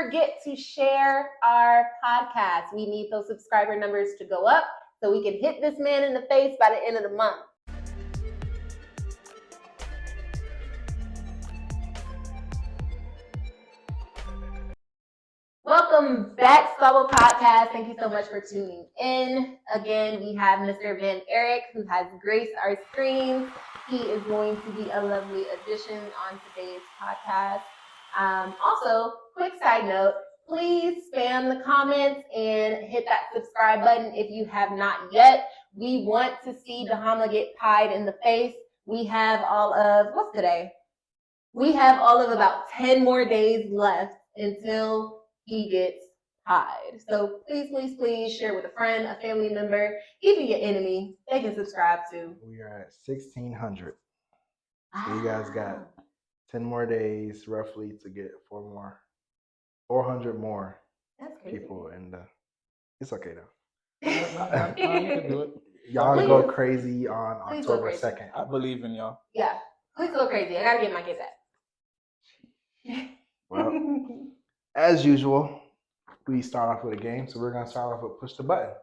forget to share our podcast. We need those subscriber numbers to go up so we can hit this man in the face by the end of the month. Welcome back, Squabble Podcast. Thank you so much for tuning in. Again, we have Mr. Van Eric, who has graced our screens. He is going to be a lovely addition on today's podcast. Also, quick side note, please spam the comments and hit that subscribe button if you have not yet. We want to see Bahama get pied in the face. We have all of, what's today? We have all of about 10 more days left until he gets pied. So please share with a friend, a family member, even your enemy. They can subscribe too. We are at 1,600. So you guys got 10 more days roughly to get 400 more people, and it's okay though. You can do it. Y'all go crazy on October 2nd. I believe in y'all. Yeah, please go crazy. I gotta get my kids back. Well, as usual, we start off with a game, so we're gonna start off with push the button.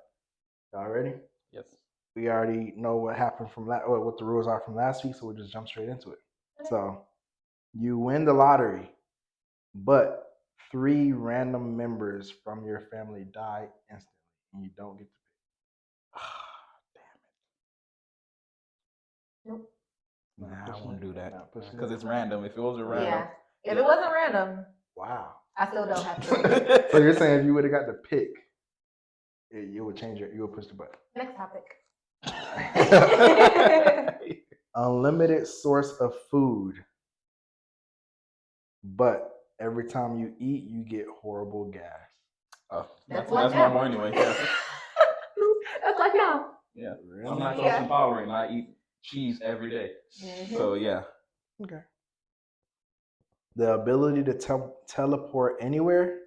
Y'all ready? Yes. We already know what happened from what the rules are from last week, so we'll just jump straight into it. So, you win the lottery, but 3 random members from your family die instantly, and you don't get to pick. Damn it. Nope. Nah, I won't do that because it's random. If it wasn't random. Yeah. If it wasn't random. Wow. I still don't have to. So you're saying if you would have got the pick, you would push the button. Next topic. Unlimited source of food, but every time you eat, you get horrible gas. Oh, That's that's normal anyway. Yeah. That's like now. Yeah. Really? I'm lactose intolerant. I eat cheese every day. Mm-hmm. So yeah. Okay. The ability to teleport anywhere,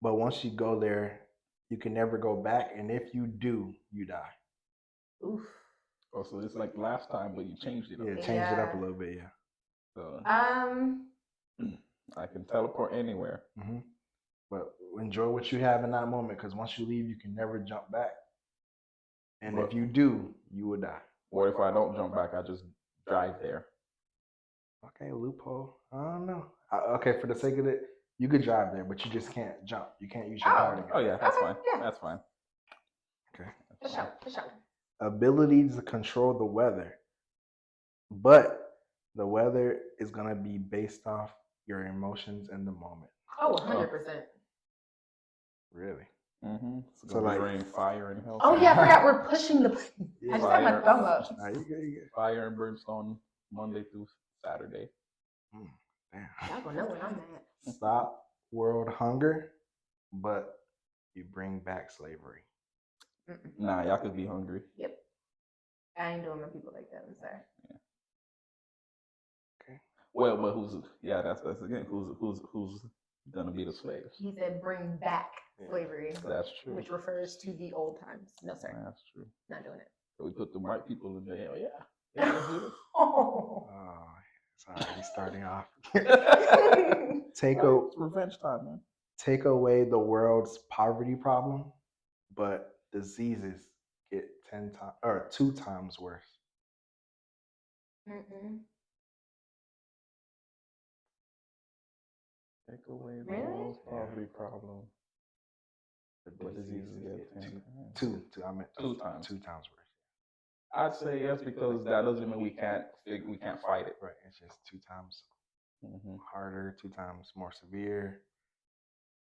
but once you go there, you can never go back, and if you do, you die. Oof. Oh, so it's like last time, but you changed it up. Yeah, changed it up a little bit, yeah. So I can teleport anywhere. Mm-hmm. But enjoy what you have in that moment, because once you leave, you can never jump back. And if you do, you will die. Or if I don't jump back, I just drive there. Okay, loophole. I don't know. Okay, for the sake of it, you could drive there, but you just can't jump. You can't use your power to get Oh yeah, that's fine. Yeah. That's fine. Okay. For sure. Ability to control the weather, but the weather is gonna be based off your emotions in the moment. Oh, 100%. Really? Mm-hmm. So like rain, fire, and hell. Oh yeah, I forgot we're pushing the button. Yeah. I just had my thumb up. Nah, you good. Fire and brimstone Monday through Saturday. Damn. Y'all gonna know when I'm at. Stop world hunger, but you bring back slavery. Nah, y'all could be hungry. Yep. I ain't doing my people like that. I'm sorry. Yeah. Okay. Well, but that's again who's gonna be the slaves? He said bring back slavery. That's true. Which refers to the old times. No, sir. That's true. Not doing it. So we put the white people in jail. Yeah. Oh. It's already starting off. It's revenge time, man. Take away the world's poverty problem, but diseases get 10 times or 2 times worse. Take away the world's poverty problem. The diseases get 10 times. I meant 2 times. 2 times worse. I'd say yes, because that doesn't mean we can't fight it. Right. It's just 2 times harder, 2 times more severe.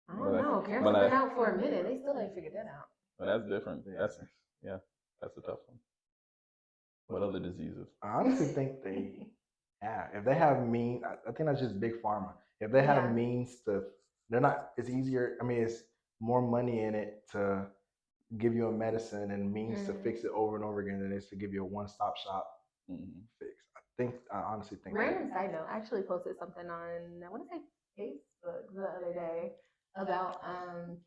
I don't know. Karen's been out for a minute. They still ain't figured that out. But that's different. That's a tough one. What other diseases? I honestly think they have. If they have I think that's just big pharma. If they have means to, it's easier. I mean, it's more money in it to give you a medicine and means to fix it over and over again than it is to give you a one-stop shop fix. I honestly think. Random side note, I actually posted something on, I want to say Facebook the other day about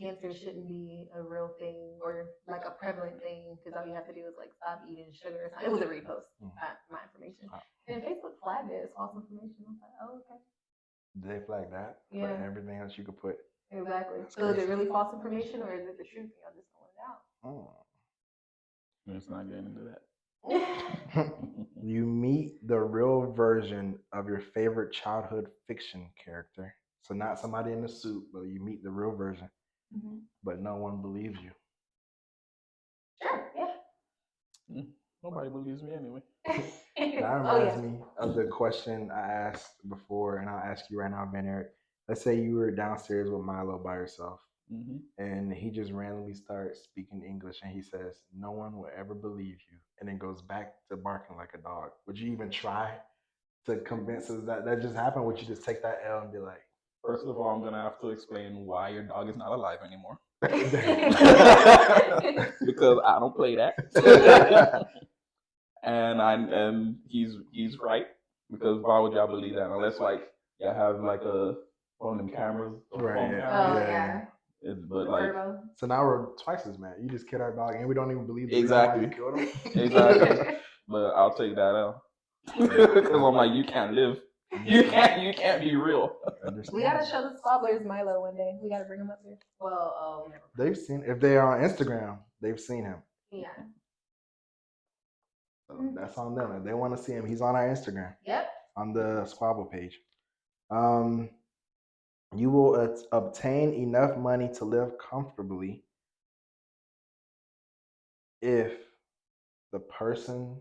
cancer shouldn't be a real thing or like a prevalent thing because all you have to do is like stop eating sugar. It was a repost, my information. And Facebook flagged it as false information. I was like, oh, okay. Did they flag that? Yeah. But everything else you could put. Exactly. That's So is it crazy. really false information or is it the truth? Y'all just throwing it out. It's not getting into that. You meet the real version of your favorite childhood fiction character. So not somebody in a suit, but you meet the real version, but no one believes you. Sure, yeah. Nobody believes me anyway. That reminds me of the question I asked before, and I'll ask you right now, Van Eric. Let's say you were downstairs with Milo by yourself, and he just randomly starts speaking English, and he says, "No one will ever believe you," and then goes back to barking like a dog. Would you even try to convince us that that just happened? Would you just take that L and be like, first of all, I'm gonna have to explain why your dog is not alive anymore. Because I don't play that. and he's right, because why would y'all believe that unless like y'all have like one of them cameras, right? Yeah. But like, so now we're twice as mad. You just killed our dog, and we don't even believe the exactly. reason why you killed him. Exactly. But I'll take that out because I'm like, you can't live. You can't be real. We gotta show the Squabblers Milo one day. We gotta bring him up here. Well, they've seen, if they are on Instagram, they've seen him. Yeah. So that's on them. If they want to see him, he's on our Instagram. Yep. On the Squabble page. You will obtain enough money to live comfortably if the person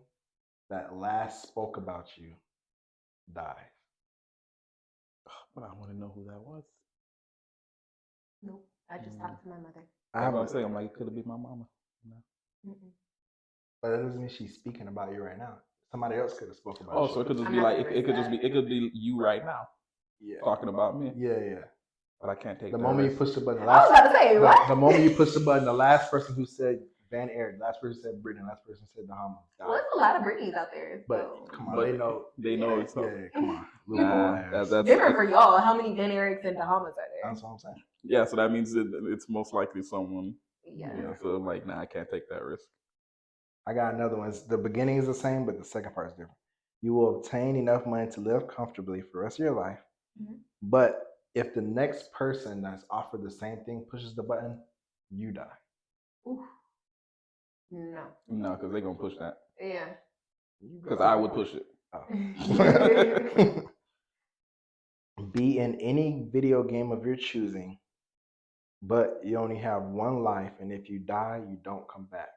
that last spoke about you dies. But I want to know who that was. Nope. I just talked to my mother. I'm like, it could have been my mama. No. But that doesn't mean she's speaking about you right now. Somebody else could have spoken about you. Oh, so it could just be like it could be you right now. Yeah. Talking about me. Yeah. But I can't take the that moment risk. You push the button. I was about to say what? The moment you push the button, the last person who said Van Eric, last person said Brittany, last person said Bahama. Well, there's a lot of Britneys out there. But come on, they know. They know it's Yeah, come on. Nah, that's different for y'all. How many Van Erics and Bahamas are there? That's what I'm saying. Yeah, so that means it's most likely someone. Yeah. So like, nah, I can't take that risk. I got another one. The beginning is the same, but the second part is different. You will obtain enough money to live comfortably for the rest of your life. But if the next person that's offered the same thing pushes the button, you die. Oof. No. No, because they're going to push that. Yeah. Because I would push it. Oh. Be in any video game of your choosing, but you only have one life, and if you die, you don't come back.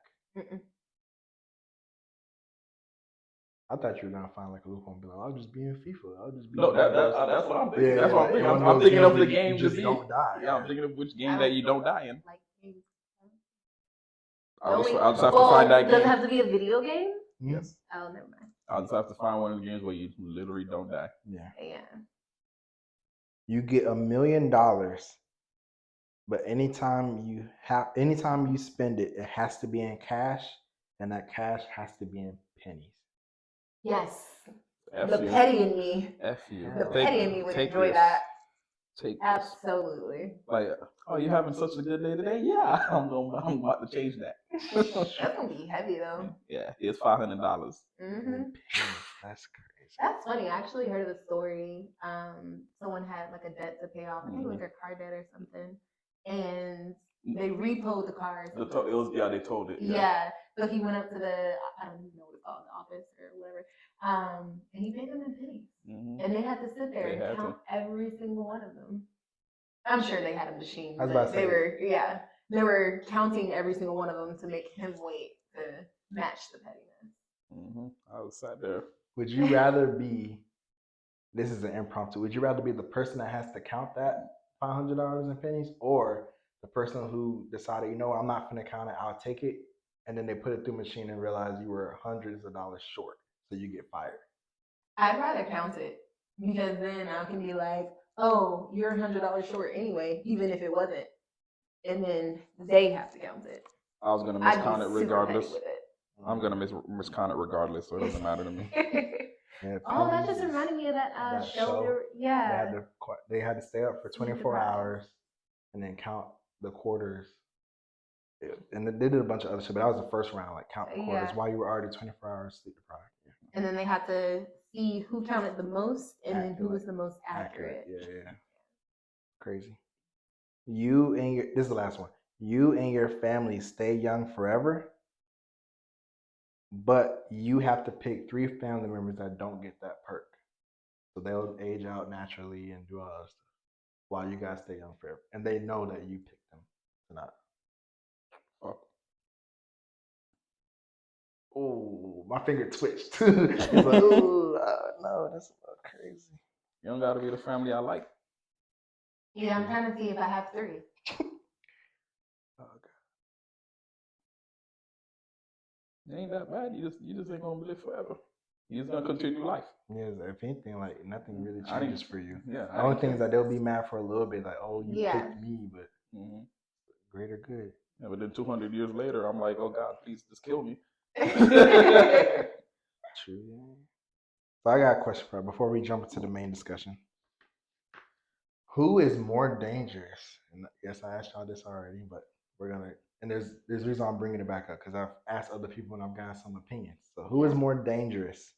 I thought you were gonna find like a loophole and be like, "I'll just be in FIFA. I'll just be." No, that's what I'm thinking. Yeah, that's what I'm thinking. I'm thinking of the game just don't die. Yeah, I'm thinking of which game that you don't die in. Like games. I'll just have to find that game. Does it have to be a video game? Yes. Oh, never mind. I'll just have to find one of the games where you literally don't die. Yeah. Yeah. You get $1 million, but anytime you spend it, it has to be in cash, and that cash has to be in pennies. Yes. F the you. petty in me. F you. The petty in me would enjoy that. Absolutely. Like, oh, you having such a good day today? Yeah, I'm about to change that. That's gonna be heavy though. Yeah, it's $500. That's crazy. That's funny. I actually heard of a story. Someone had like a debt to pay off. I think it was their car debt or something, and they repoed the car. They told it. Yeah. So he went up to I don't even know what it's called, the office or whatever. And he paid them in pennies. And they had to sit there and count every single one of them. I'm sure they had a machine. They were counting every single one of them to make him wait to match the pettiness. I was sat there. Would you rather be? This is an impromptu. Would you rather be the person that has to count that $500 in pennies, or the person who decided, you know what, I'm not going to count it, I'll take it, and then they put it through a machine and realize you were hundreds of dollars short, so you get fired? I'd rather count it, because then I can be like, oh, you're $100 short anyway, even if it wasn't, and then they have to count it. I was going to miscount it regardless. I'm going to miscount it regardless, so it doesn't matter to me. Yeah, oh, that just reminded me of that show. Yeah. They had to stay up for 24 hours and then count the quarters. And they did a bunch of other shit, but that was the first round, like count the quarters while you were already 24 hours sleep deprived. And then they had to see who counted the most and then who was the most accurate. Yeah. Crazy. This is the last one. You and your family stay young forever, but you have to pick 3 family members that don't get that perk. So they'll age out naturally and do all that stuff while you guys stay young forever. And they know that you picked them to not. Oh, my finger twitched. It's like, oh, no, that's a little crazy. You don't gotta be the family I like. Yeah, I'm trying to see if I have 3. Oh, God. It ain't that bad. You just ain't gonna live forever. You just gonna continue life. Yeah, if anything, like nothing really I changes for you. Yeah. The only thing is that they'll be mad for a little bit, like, oh, you Yeah. picked me, but greater good. Yeah, but then 200 years later, I'm like, oh God, please just kill me. True. So I got a question for you before we jump into the main discussion. Who is more dangerous? And yes, I asked y'all this already, but we're gonna. And there's a reason I'm bringing it back up because I've asked other people and I've gotten some opinions. So who is more dangerous?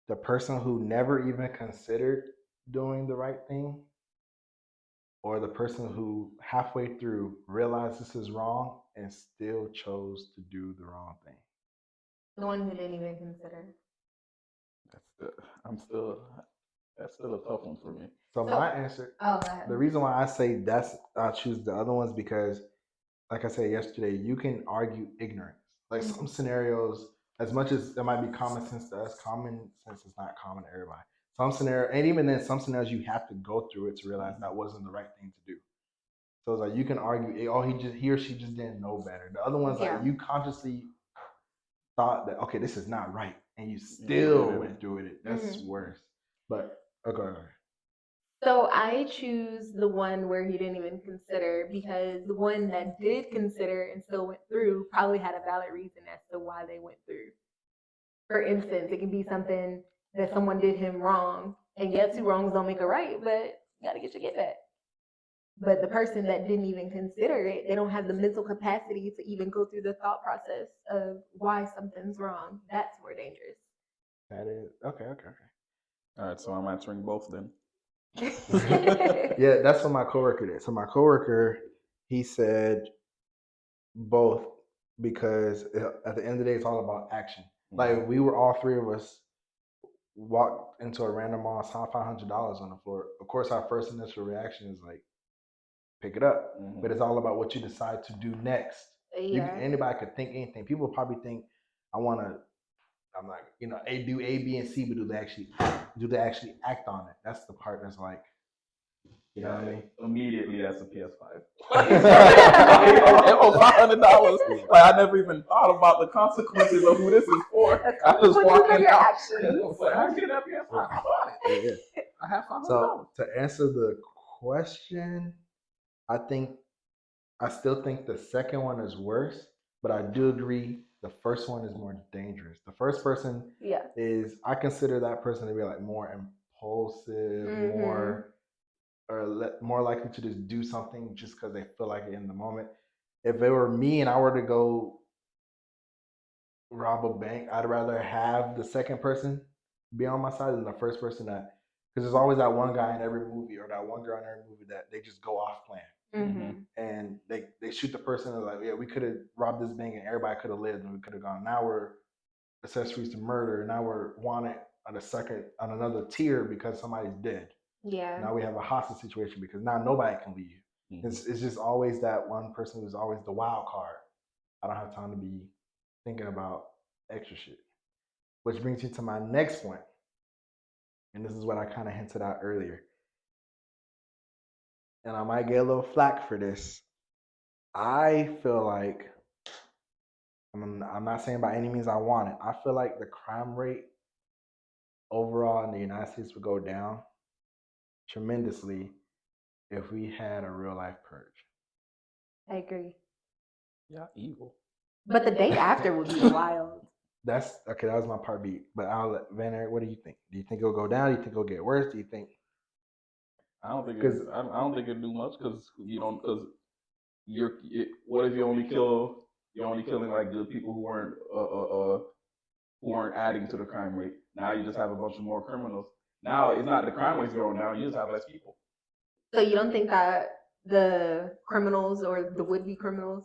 The person who never even considered doing the right thing, or the person who halfway through realized this is wrong and still chose to do the wrong thing? The one who didn't even consider. That's still a tough one for me. So my answer, go ahead. the reason why I say I choose the other ones because, like I said yesterday, you can argue ignorance. Like some scenarios, as much as it might be common sense to us, common sense is not common to everybody. Some scenario, and even then, some scenarios you have to go through it to realize that wasn't the right thing to do. So it's like you can argue, oh, he or she just didn't know better. The other ones, like you consciously thought that, okay, this is not right, and you still went through it. That's worse. But okay. So I choose the one where he didn't even consider, because the one that did consider and still went through probably had a valid reason as to why they went through. For instance, it can be something that someone did him wrong, and yes, 2 wrongs don't make a right, but you gotta get your get back. But the person that didn't even consider it, they don't have the mental capacity to even go through the thought process of why something's wrong. That's more dangerous. That is okay. All right, so I'm answering both then. Yeah, that's what my coworker did. So my coworker, he said both because at the end of the day, it's all about action. Like we were all 3 of us walked into a random mall, saw $500 on the floor. Of course, our first initial reaction is like, pick it up. But it's all about what you decide to do next. Anybody could think anything. People probably think, I'm like, do A, B, and C, but do they actually act on it? That's the part that's like, you know what I mean? Immediately, that's a PS5. Oh, $500. Like I never even thought about the consequences of who this is for. I was walking out. But I get that PS5. I bought it. Yeah. I have $500. So to answer the question, I still think the second one is worse, but I do agree the first one is more dangerous. The first person is, I consider that person to be like more impulsive, more likely to just do something just because they feel like it in the moment. If it were me and I were to go rob a bank, I'd rather have the second person be on my side than the first person because there's always that one guy in every movie or that one girl in every movie that they just go off plan. And they shoot the person and like, yeah, we could have robbed this bank and everybody could have lived and we could have gone. Now we're accessories to murder. Now we're wanted on another tier because somebody's dead. Yeah. Now we have a hostage situation because now nobody can leave. It's just always that one person who's always the wild card. I don't have time to be thinking about extra shit. Which brings me to my next point. And this is what I kind of hinted at earlier. And I might get a little flack for this. I feel like, I'm not saying by any means I want it. I feel like the crime rate overall in the United States would go down tremendously if we had a real life purge. I agree. Yeah, evil. But the day after would be wild. That's okay. That was my part B. But I'll let Van Eric. What do you think? Do you think it'll go down? Do you think it'll get worse? Do you think? I don't think it'll do much because what if you're only killing like good people who weren't adding to the crime rate. Now you just have a bunch of more criminals. Now it's not the crime rate's going down. You just have less people. So you don't think that the criminals or the would-be criminals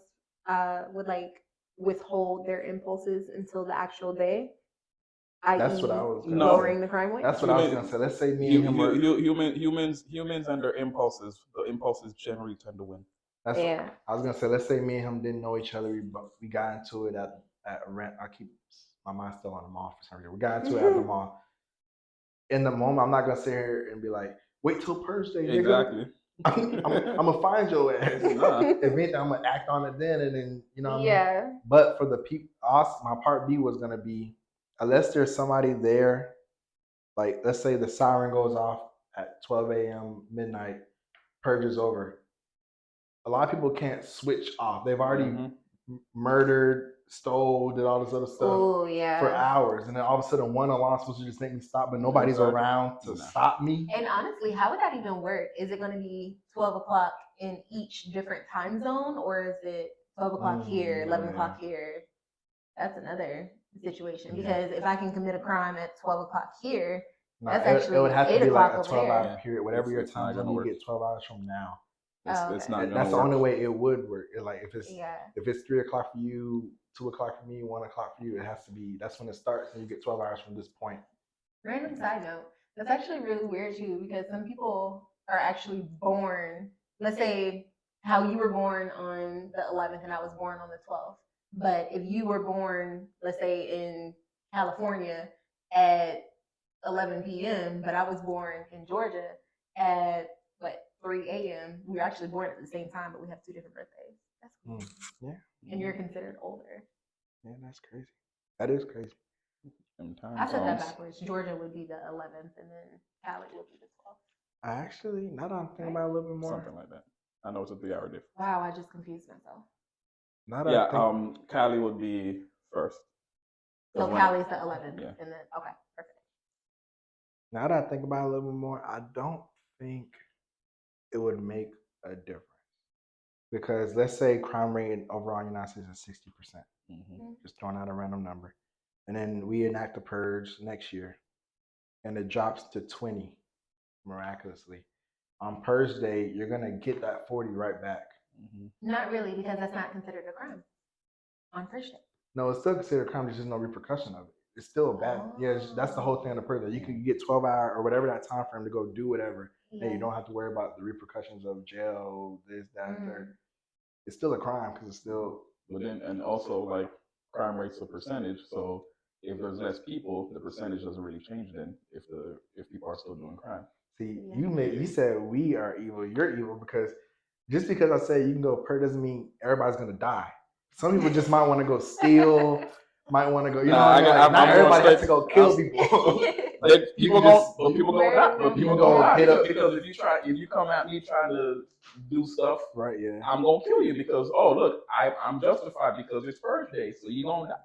would like withhold their impulses until the actual day? That's what I was gonna lowering say. the crime rate. That's what I was gonna say. Let's say me and him were humans and their impulses. The impulses generally tend to win. Yeah. I was gonna say, let's say me and him didn't know each other. We got into it at a rent. I keep my mind still on the mall for some reason. We got into it at the mall. In the moment, I'm not gonna sit here and be like, wait till Purge Day. Exactly. I'm gonna find your ass. If anything, I'm gonna act on it then, and then you know. What I mean? But for the people, my part B was gonna be, unless there's somebody there, like let's say the siren goes off at 12 a.m. midnight, Purge is over. A lot of people can't switch off. They've already murdered, stole, did all this other stuff for hours, and then all of a sudden one alarm's supposed to just make me stop, but nobody's around to stop me. And honestly, how would that even work? Is it going to be 12 o'clock in each different time zone, or is it 12 o'clock here, 11 o'clock here? That's another situation, because if I can commit a crime at 12 o'clock here, that's actually it would have to 8 be like o'clock a over 12-hour period. Whatever your It's time not zone, gonna you get 12 hours from now. It's not. That's the work. only way it would work. Like if it's 3 o'clock for you, 2 o'clock for me, 1 o'clock for you, it has to be. That's when it starts, and you get 12 hours from this point. Random side note, that's actually really weird too, because some people are actually born. Let's say how you were born on the 11th and I was born on the 12th. But if you were born, let's say in California at 11 p.m., but I was born in Georgia at 3 a.m. We were actually born at the same time, but we have 2 different birthdays. That's cool. Yeah. And you're considered older. Yeah, that's crazy. That is crazy. I said that backwards. Georgia would be the 11th, and then Cali would be the 12th. Actually, now that I'm thinking about it a little bit more, something like that. I know it's a 3-hour difference. Wow, I just confused myself. Cali would be first. So Cali's the 11th, and then perfect. Now that I think about it a little bit more, I don't think it would make a difference, because let's say crime rate overall in the United States is 60%. Just throwing out a random number, and then we enact the purge next year, and it drops to 20 miraculously. On Purge Day, you're gonna get that 40 right back. Not really, because that's not considered a crime on Purge Day. No, it's still considered a crime. There's just no repercussion of it. It's still bad. Yeah, that's the whole thing of the purge. You can get 12 hours or whatever that time frame to go do whatever, and you don't have to worry about the repercussions of jail, this, that, third. It's still a crime because it's still. But then, and also like crime rate's a percentage. So if there's less people, the percentage doesn't really change. Then if people are still doing crime. See, you said we are evil. You're evil because just because I say you can go purge doesn't mean everybody's gonna die. Some people just might want to go steal. Might want to go, not everybody has to go kill people. People gonna die. But people gonna hit up because if you come at me trying to do stuff, right? Yeah, I'm gonna kill you because look, I'm justified because it's Purge Day, so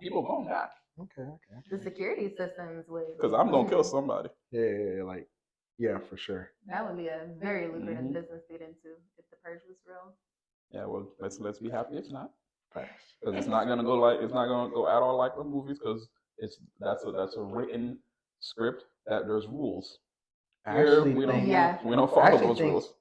people gonna die. Okay. The security systems would. Because I'm gonna kill somebody. Yeah, for sure. That would be a very lucrative business to get into if the purge was real. Yeah, well, let's be happy it's not. Because it's not gonna go at all like the movies, because that's a written script that there's rules. We don't follow those rules.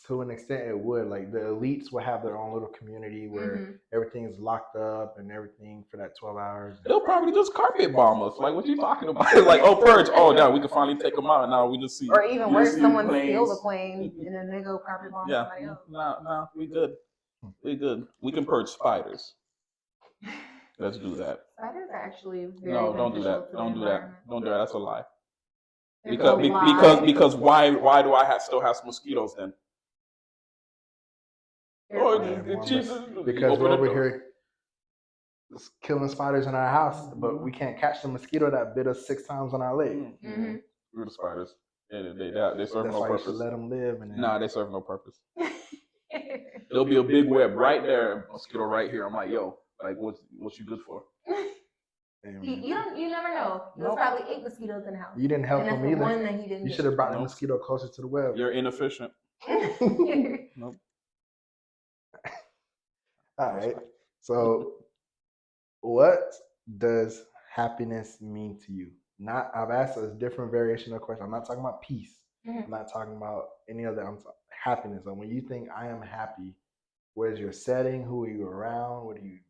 To an extent, it would. Like the elites will have their own little community where everything is locked up and everything for that 12 hours. They'll probably just carpet bomb us. Like, what you talking about? Like, Purge. Now we can finally take them out. Now we just see. Or even worse, someone steals the plane and then they go carpet bomb somebody else. No, we good. We good. We can purge spiders. Let's do that. Spiders are actually very don't do that. Don't do that. Don't do that. That's a lie. Because why do I still have mosquitoes then? Because we're over here killing spiders in our house, but we can't catch the mosquito that bit us 6 times on our leg. We're the spiders. They serve no purpose. Let them live. They serve no purpose. There'll be a big web right there, mosquito right here. I'm like, yo, like what you good for? You never know. There's probably 8 mosquitoes in the house. You didn't help him either. One that he didn't. You should have brought the mosquito closer to the web. You're inefficient. Nope. All right. So, what does happiness mean to you I've asked a different variation of the question. I'm not talking about peace. Mhm. I'm not talking about any other. Happiness. Like when you think I am happy, where's your setting? Who are you around? What are you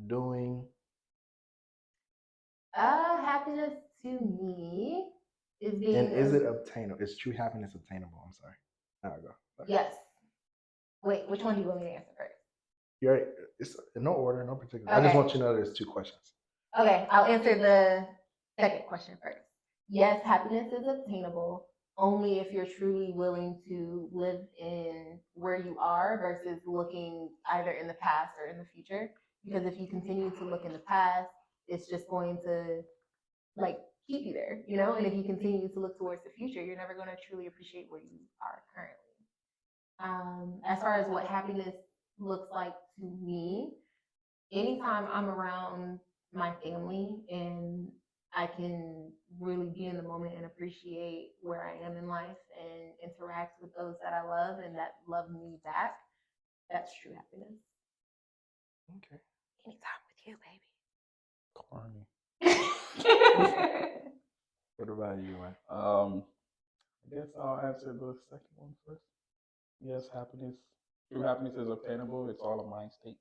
doing? Happiness to me is being. And is it obtainable? Is true happiness obtainable? I'm sorry. There I go. Yes. Wait, which one do you want me to answer first? You're right. It's in no order, no particular. I just Okay. want you to know there's two questions. Okay, I'll answer the second question first. Yes, happiness is obtainable only if you're truly willing to live in where you are versus looking either in the past or in the future. Because if you continue to look in the past, it's just going to like keep you there, you know? And if you continue to look towards the future, you're never going to truly appreciate where you are currently. As far as what happiness looks like to me, anytime I'm around my family and I can really be in the moment and appreciate where I am in life and interact with those that I love and that love me back, that's true happiness. Okay. Anytime with you, Corny. baby. What about you, man? I guess I'll answer the second one first. Yes, true happiness is obtainable. It's all a mind state.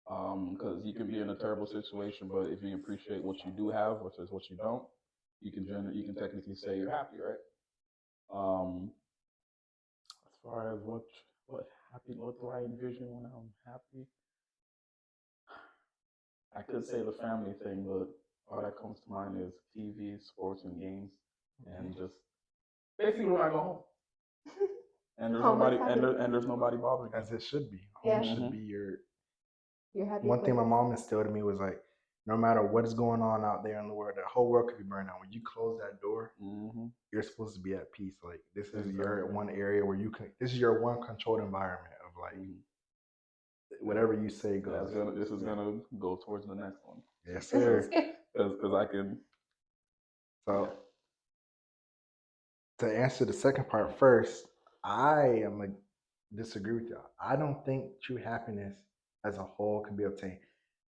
Because you can be in a terrible situation, but if you appreciate what you do have versus what you don't, you can technically say you're happy, right? As far as what do I envision when I'm happy? I could say the family thing, but all that comes to mind is TV, sports, and games, and just basically when I go home. And there's Home is nobody happy. and there's nobody bothering me. As it should be. Yeah. Home should be your. You're happy. One thing my mom instilled in me was like, no matter what is going on out there in the world, the whole world could be burned out. When you close that door, you're supposed to be at peace. Like this is your one area where you can. This is your one controlled environment of like whatever you say goes. This is gonna go towards the next one. Yes, sir. Because I can. So to answer the second part first, I am like disagree with y'all. I don't think true happiness as a whole can be obtained.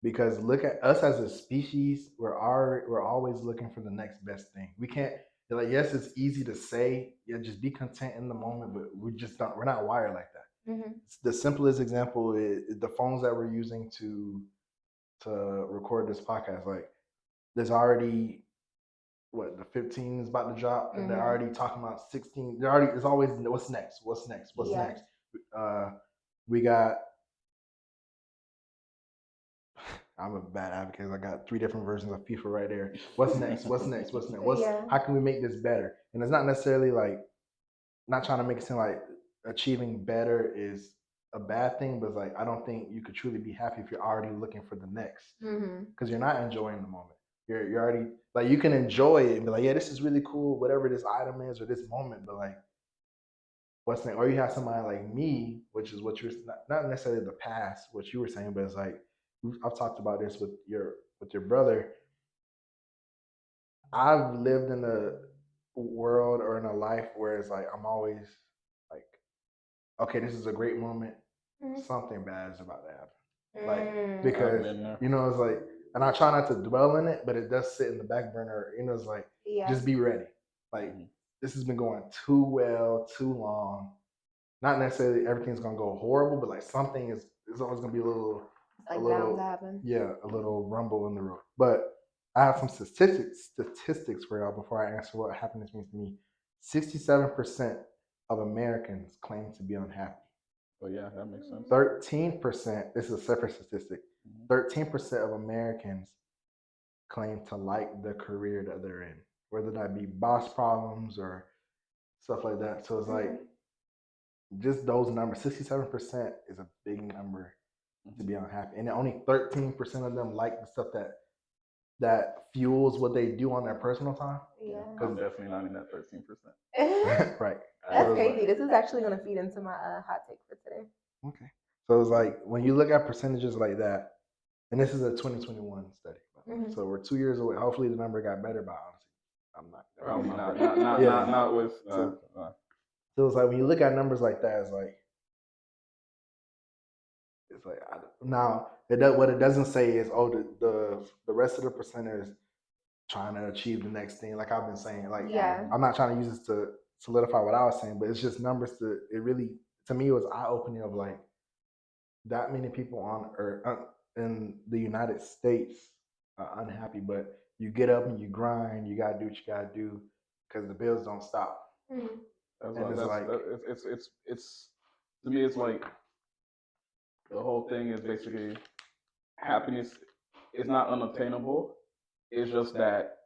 Because look at us as a species, we're always looking for the next best thing. We can't like yes, it's easy to say, yeah, just be content in the moment, but we're not wired like that. Mm-hmm. The simplest example is the phones that we're using to record this podcast. Like there's already the 15 is about to drop, and they're already talking about 16. It's always what's next. Yeah. We got. I'm a bad advocate. I got 3 different versions of FIFA right there. What's next? Yeah. How can we make this better? And it's not necessarily like not trying to make it seem like achieving better is a bad thing, but it's like I don't think you could truly be happy if you're already looking for the next, because you're not enjoying the moment. You're already like you can enjoy it and be like, yeah, this is really cool, whatever this item is or this moment, but like what's next? Or you have somebody like me, which is what you're not necessarily the past, what you were saying, but it's like I've talked about this with your brother. I've lived in a world or in a life where it's like I'm always like, okay, this is a great moment. Something bad is about to happen. Like because it's like, and I try not to dwell in it, but it does sit in the back burner. It's like just be ready. Like this has been going too well, too long. Not necessarily everything's gonna go horrible, but like something is always gonna be a little bound to happen. Yeah, a little rumble in the road. But I have some statistics for y'all before I answer what happiness means to me. 67% of Americans claim to be unhappy. Oh yeah, that makes sense. 13%, this is a separate statistic. 13% of Americans claim to like the career that they're in, whether that be boss problems or stuff like that. So it's like just those numbers, 67% is a big number to be unhappy. And only 13% of them like the stuff that fuels what they do on their personal time. Yeah. I'm definitely not in that 13%. Right. That's crazy. This is actually going to feed into my hot take for today. Okay. So it's like when you look at percentages like that, and this is a 2021 study. So we're 2 years away. Hopefully the number got better, but honestly, I'm not. Probably not with. So it's like when you look at numbers like that, it's like now what it doesn't say is the rest of the percenters trying to achieve the next thing. Like I've been saying, like Yeah. I'm not trying to use this to solidify what I was saying, but it's just numbers it really, to me, it was eye opening of like that many people on earth in the United States are unhappy, but you get up and you grind, you gotta do what you gotta do because the bills don't stop. Mhm. And it's like it's to me it's like the whole thing is basically happiness is not unobtainable. It's just that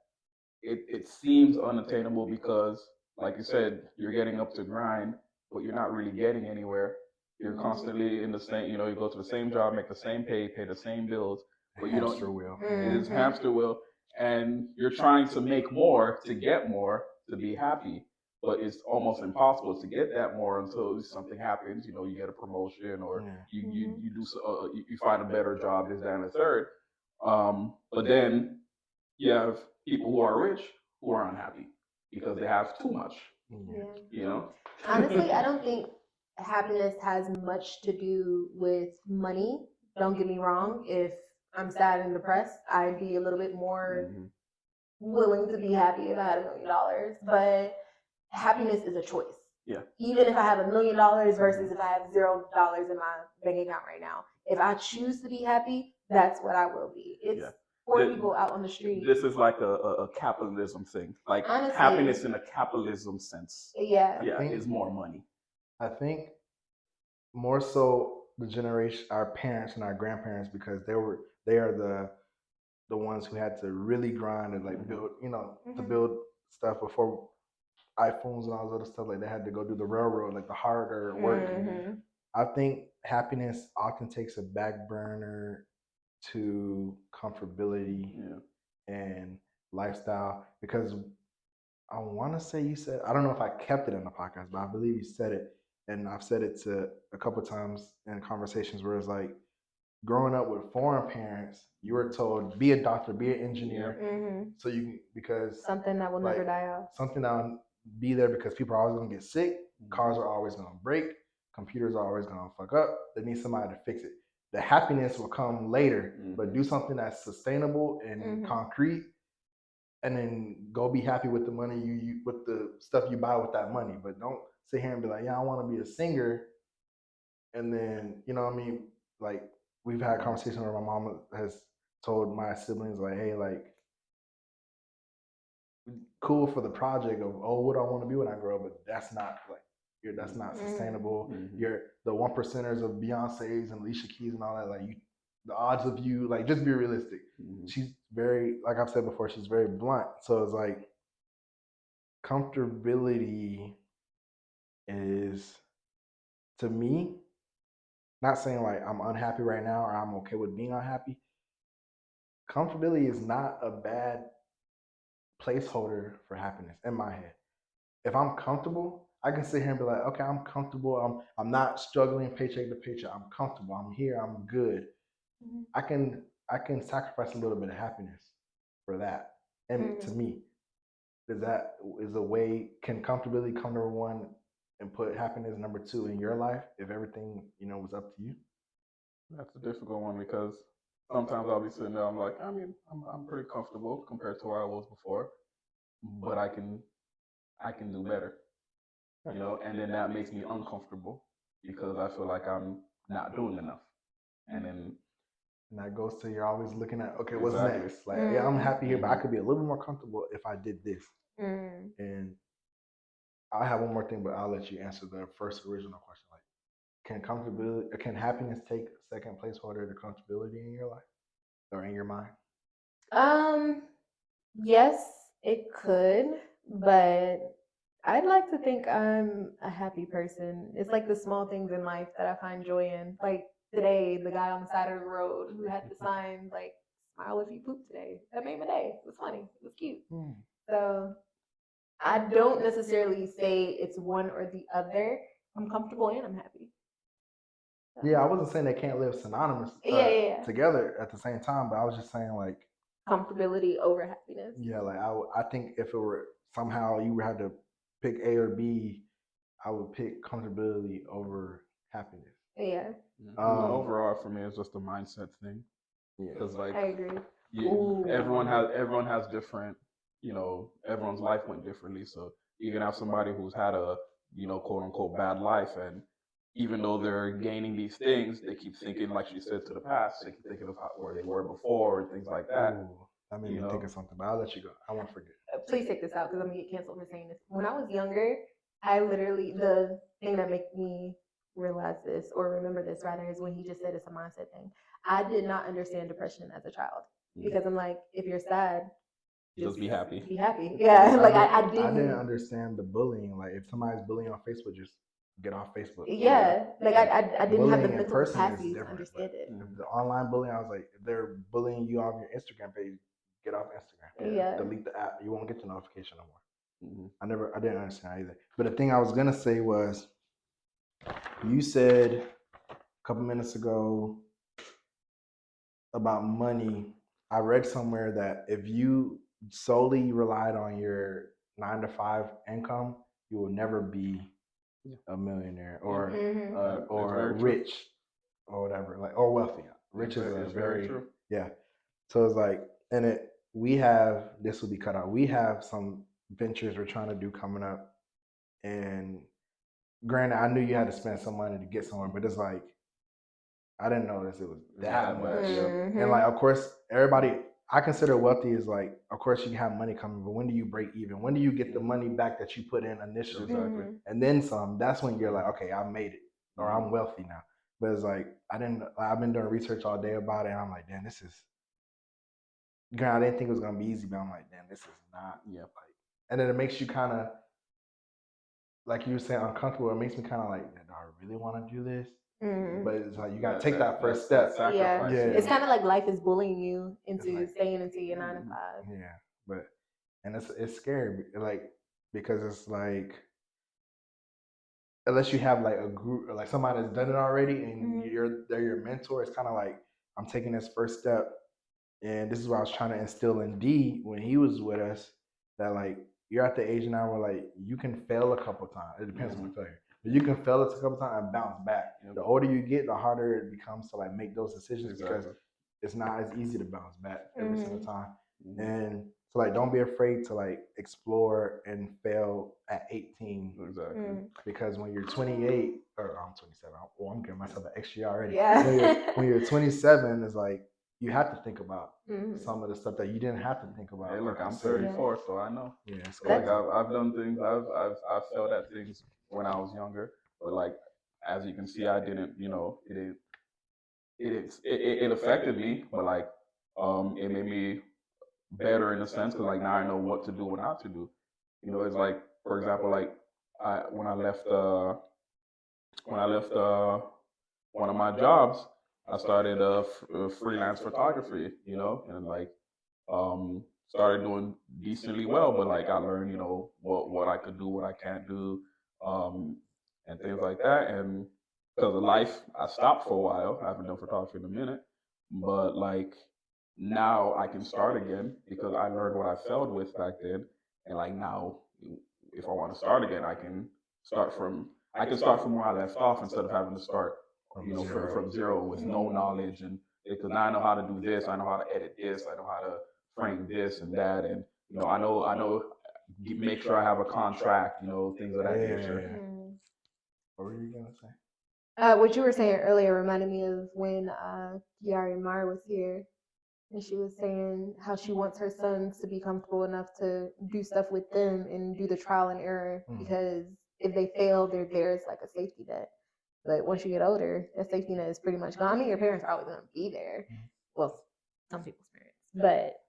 it seems unattainable because, like you said, you're getting up to grind, but you're not really getting anywhere. You're constantly in the same, you go to the same job, make the same pay the same bills, but you don't. hamster wheel. It is hamster wheel, and you're trying to make more to get more to be happy, but it's almost impossible to get that more until something happens. You get a promotion or you find a better job, this, that, and the third. But then you have people who are rich who are unhappy because they have too much. Yeah. Honestly, I don't think happiness has much to do with money. Don't get me wrong. If I'm sad and depressed, I'd be a little bit more willing to be happy if I had $1 million. But happiness is a choice. Yeah. Even if I have $1 million versus if I have $0 in my bank account right now. If I choose to be happy, that's what I will be. It's for people out on the street. This is like a capitalism thing. Like honestly, happiness in a capitalism sense. Yeah. Is more money. I think more so the generation, our parents and our grandparents, because they are the ones who had to really grind and like build, to build stuff before iPhones and all this other stuff. Like they had to go do the railroad, like the harder work. I think happiness often takes a back burner to comfortability and lifestyle, because I want to say you said, I don't know if I kept it in the podcast, but I believe you said it, and I've said it to a couple of times in conversations where it's like, growing up with foreign parents, you were told be a doctor, be an engineer, so you can, because something that will never die off. Something that will be there because people are always gonna get sick, cars are always gonna break, computers are always gonna fuck up. They need somebody to fix it. The happiness will come later, but do something that's sustainable and concrete, and then go be happy with the money you with the stuff you buy with that money. But don't sit here and be like, yeah, I want to be a singer, and then what I mean, like we've had conversations where my mom has told my siblings like, hey, like cool for the project of what do I want to be when I grow up, but that's not like that's not sustainable. You're the 1%ers of Beyonce's and Alicia Keys and all that. Like the odds of you, like, just be realistic. She's very, like I've said before, she's very blunt. So it's like comfortability is, to me, not saying like I'm unhappy right now or I'm okay with being unhappy. Comfortability is not a bad placeholder for happiness in my head. If I'm comfortable, I can sit here and be like, okay, I'm comfortable. I'm not struggling paycheck to paycheck. I'm comfortable. I'm here. I'm good. I can sacrifice a little bit of happiness for that. And to me, is a way, can comfortability come number one and put happiness number two in your life if everything was up to you? That's a difficult one because sometimes I'll be sitting there, I'm like, I mean, I'm pretty comfortable compared to where I was before, but I can do better, and then that makes me uncomfortable because I feel like I'm not doing enough, and that goes to, you're always looking at, okay, what's next? Like, yeah, I'm happy here, but I could be a little bit more comfortable if I did this. And I have one more thing, but I'll let you answer the first original question. Like, can happiness take second placeholder to comfortability in your life or in your mind? Yes, it could, but I'd like to think I'm a happy person. It's like the small things in life that I find joy in. Like today, the guy on the side of the road who had the sign like "Smile if you poop today." That made my day. It was funny. It was cute. So I don't necessarily say it's one or the other. I'm comfortable and I'm happy. Yeah, I wasn't saying they can't live synonymous together at the same time, but I was just saying like comfortability over happiness. Yeah, like I think if it were somehow you had to pick A or B, I would pick comfortability over happiness. Yeah. Overall, for me, it's just a mindset thing. Yeah, because like I agree. everyone has different, everyone's life went differently. So you can have somebody who's had a, quote unquote bad life, and even though they're gaining these things, they keep thinking, like she said, to the past. They keep thinking of where they were before and things like that. Ooh, that made me think of something, but I'll let you go. I won't forget. Please take this out because I'm gonna get canceled for saying this. When I was younger, I literally, the thing that made me realize this or remember this rather is when he just said it's a mindset thing. I did not understand depression as a child because I'm like, if you're sad, just be happy. Be happy. Yeah, like I didn't understand the bullying. Like if somebody's bullying on Facebook, just get off Facebook. Yeah, like I didn't bullying have the in mental person capacity is to different. understand it. The online bullying, I was like, if they're bullying you off your Instagram page, get off Instagram. Yeah. Delete the app. You won't get the notification no more. I didn't understand either. But the thing I was gonna say was, you said a couple minutes ago about money. I read somewhere that if you solely relied on your 9 to 5 income, you will never be a millionaire or rich or whatever, like, or wealthy. Rich is very true. Yeah. So it's like, and this will be cut out. We have some ventures we're trying to do coming up, and granted, I knew you had to spend some money to get somewhere, but it's like, I didn't notice it was that much. And like, of course, everybody, I consider wealthy is like, of course, you have money coming, but when do you break even? When do you get the money back that you put in initially? Exactly. And then some. That's when you're like, okay, I made it, or I'm wealthy now. But it's like, I've been doing research all day about it, and I'm like, damn, I didn't think it was gonna be easy, but I'm like, damn, this is not. Yeah. Like, and then it makes you kind of, like you were saying, uncomfortable. It makes me kind of like, do I really want to do this? But it's like you gotta take that first step. Yeah. It's kind of like life is bullying you into staying into your 9 to 5. Yeah, and it's scary, like, because it's like, unless you have like a group or like somebody that's done it already and they're your mentor, it's kind of like, I'm taking this first step, and this is what I was trying to instill in D when he was with us, that like, you're at the age now where like you can fail a couple times. It depends on the failure. But you can fail it a couple times and bounce back. The older you get, the harder it becomes to like make those decisions because it's not as easy to bounce back every single time. And so like, don't be afraid to like explore and fail at 18. Exactly. Because when you're 28, or I'm 27, I'm giving myself an extra year already. Yeah. When you're 27, it's like, you have to think about some of the stuff that you didn't have to think about. Hey, look, I'm 34, so I know. Yeah, so like I've done things. I've failed at things when I was younger, but like, as you can see, I didn't. It affected me, but like, it made me better in a sense, because like now I know what to do, what not to do. It's like, for example, like when I left one of my jobs, I started freelance photography, and like started doing decently well, but like I learned, what I could do, what I can't do, and things like that. And because of life, I stopped for a while. I haven't done photography in a minute, but like now I can start again because I learned what I failed with back then, and like now, if I want to start again, I can start from where I left off instead of having to start from zero with no knowledge. And because now I know how to do this, I know how to edit this, I know how to frame this and that, and I know make sure I have a contract, things of that nature. What were you gonna say? What you were saying earlier reminded me of when Kiari Mar was here, and she was saying how she wants her sons to be comfortable enough to do stuff with them and do the trial and error, because if they fail, there's like a safety net. But once you get older, that safety net is pretty much gone. I mean, your parents are always going to be there. Well, some people's parents, but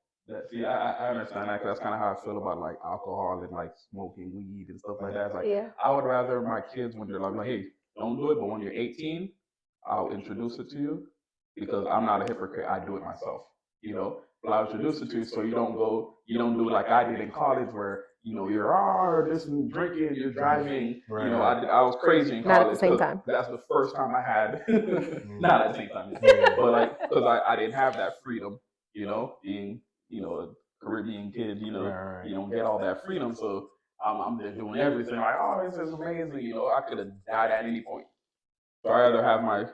see, I understand that, 'cause that's kind of how I feel about like alcohol and like smoking weed and stuff like that. It's like, I would rather my kids, when they're like, hey, don't do it, but when you're 18, I'll introduce it to you, because I'm not a hypocrite. I do it myself, But I'll introduce it to you so you don't do like I did in college, where you're this and drinking, you're driving. Right. I was crazy in college. Not at the same time. That's the first time I had. Not at the same time, but like, because I didn't have that freedom, being a Caribbean kid, you don't get all that freedom. So I'm there doing everything like, oh, this is amazing. I could have died at any point. So I rather have my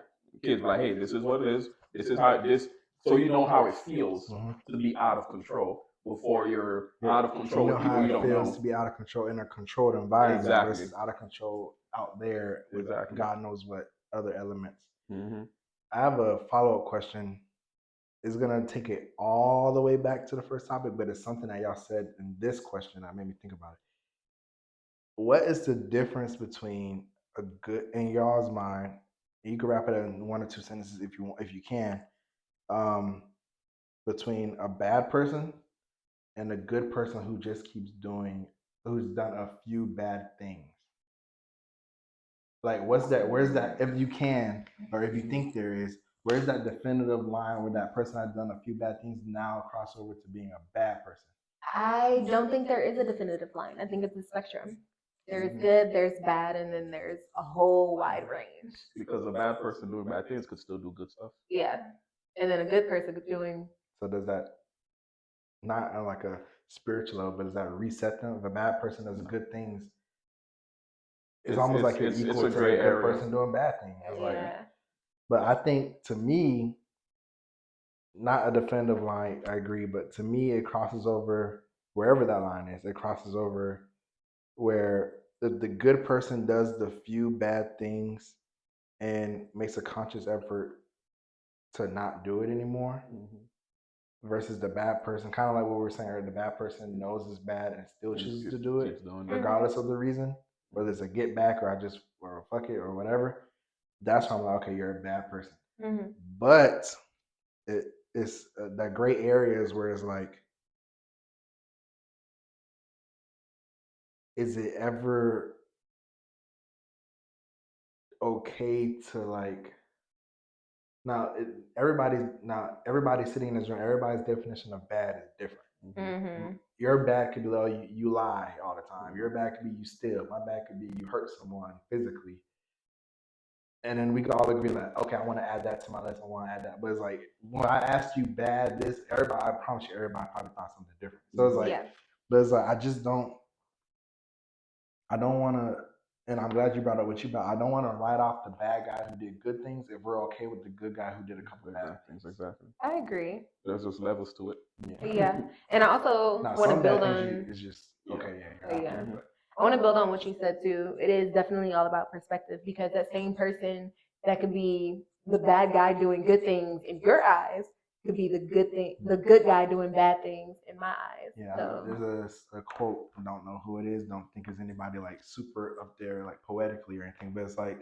kids like, hey, this is what it is. This is how this So you know how it feels Mhm. to be out of control before you're out of You control know with people how you it don't feels know. to be out of control in a controlled environment Exactly. versus out of control out there with Exactly. God knows what other elements. Mm-hmm. I have a follow-up question. It's gonna take it all the way back to the first topic, but it's something that y'all said in this question that made me think about it. What is the difference between a good, in y'all's mind? You can wrap it in 1 or 2 sentences if you want, if you can. Um, between a bad person and a good person who just keeps doing, who's done a few bad things. Like, what's that? Where's that? If you can, or if you think there is, where's that definitive line where that person has done a few bad things now cross over to being a bad person? I don't think there is a definitive line. I think it's a spectrum. There's good, there's bad, and then there's a whole wide range. Because a bad person doing bad things could still do good stuff. Yeah. And then a good person doing. So does that, not on like a spiritual level, but does that reset them? If a bad person does good things, it's almost like you're equal to a gray good area. person doing bad things. It's like, Yeah. but I think, to me, not a definitive line, I agree, but to me, it crosses over wherever that line is. It crosses over where the good person does the few bad things and makes a conscious effort to not do it anymore, versus the bad person, kind of like what we were saying earlier, the bad person knows it's bad and still chooses to do it, regardless of the reason, whether it's a get back or or fuck it or whatever. That's why I'm like, okay, you're a bad person. Mm-hmm. But it's that gray areas where it's like, is it ever okay to like, everybody's sitting in this room, everybody's definition of bad is different. Mm-hmm. Your bad could be like, oh, you lie all the time. Your bad could be you steal. My bad could be you hurt someone physically. And then we could all agree like, okay, I want to add that to my list. I want to add that. But it's like, when I asked you bad, I promise you, everybody probably thought something different. So it's like, Yeah. but it's like, I don't want to, and I'm glad you brought up what you brought. I don't want to write off the bad guy who did good things if we're okay with the good guy who did a couple of bad things. Exactly. I agree. There's just levels to it. Yeah. And I also want to build on. It's just okay. Yeah. I want to build on what you said too. It is definitely all about perspective, because that same person that could be the bad guy doing good things in your eyes could be the good guy doing bad things in my eyes. Yeah, So. there's a quote. I don't know who it is. Don't think it's anybody like super up there, like poetically or anything. But it's like,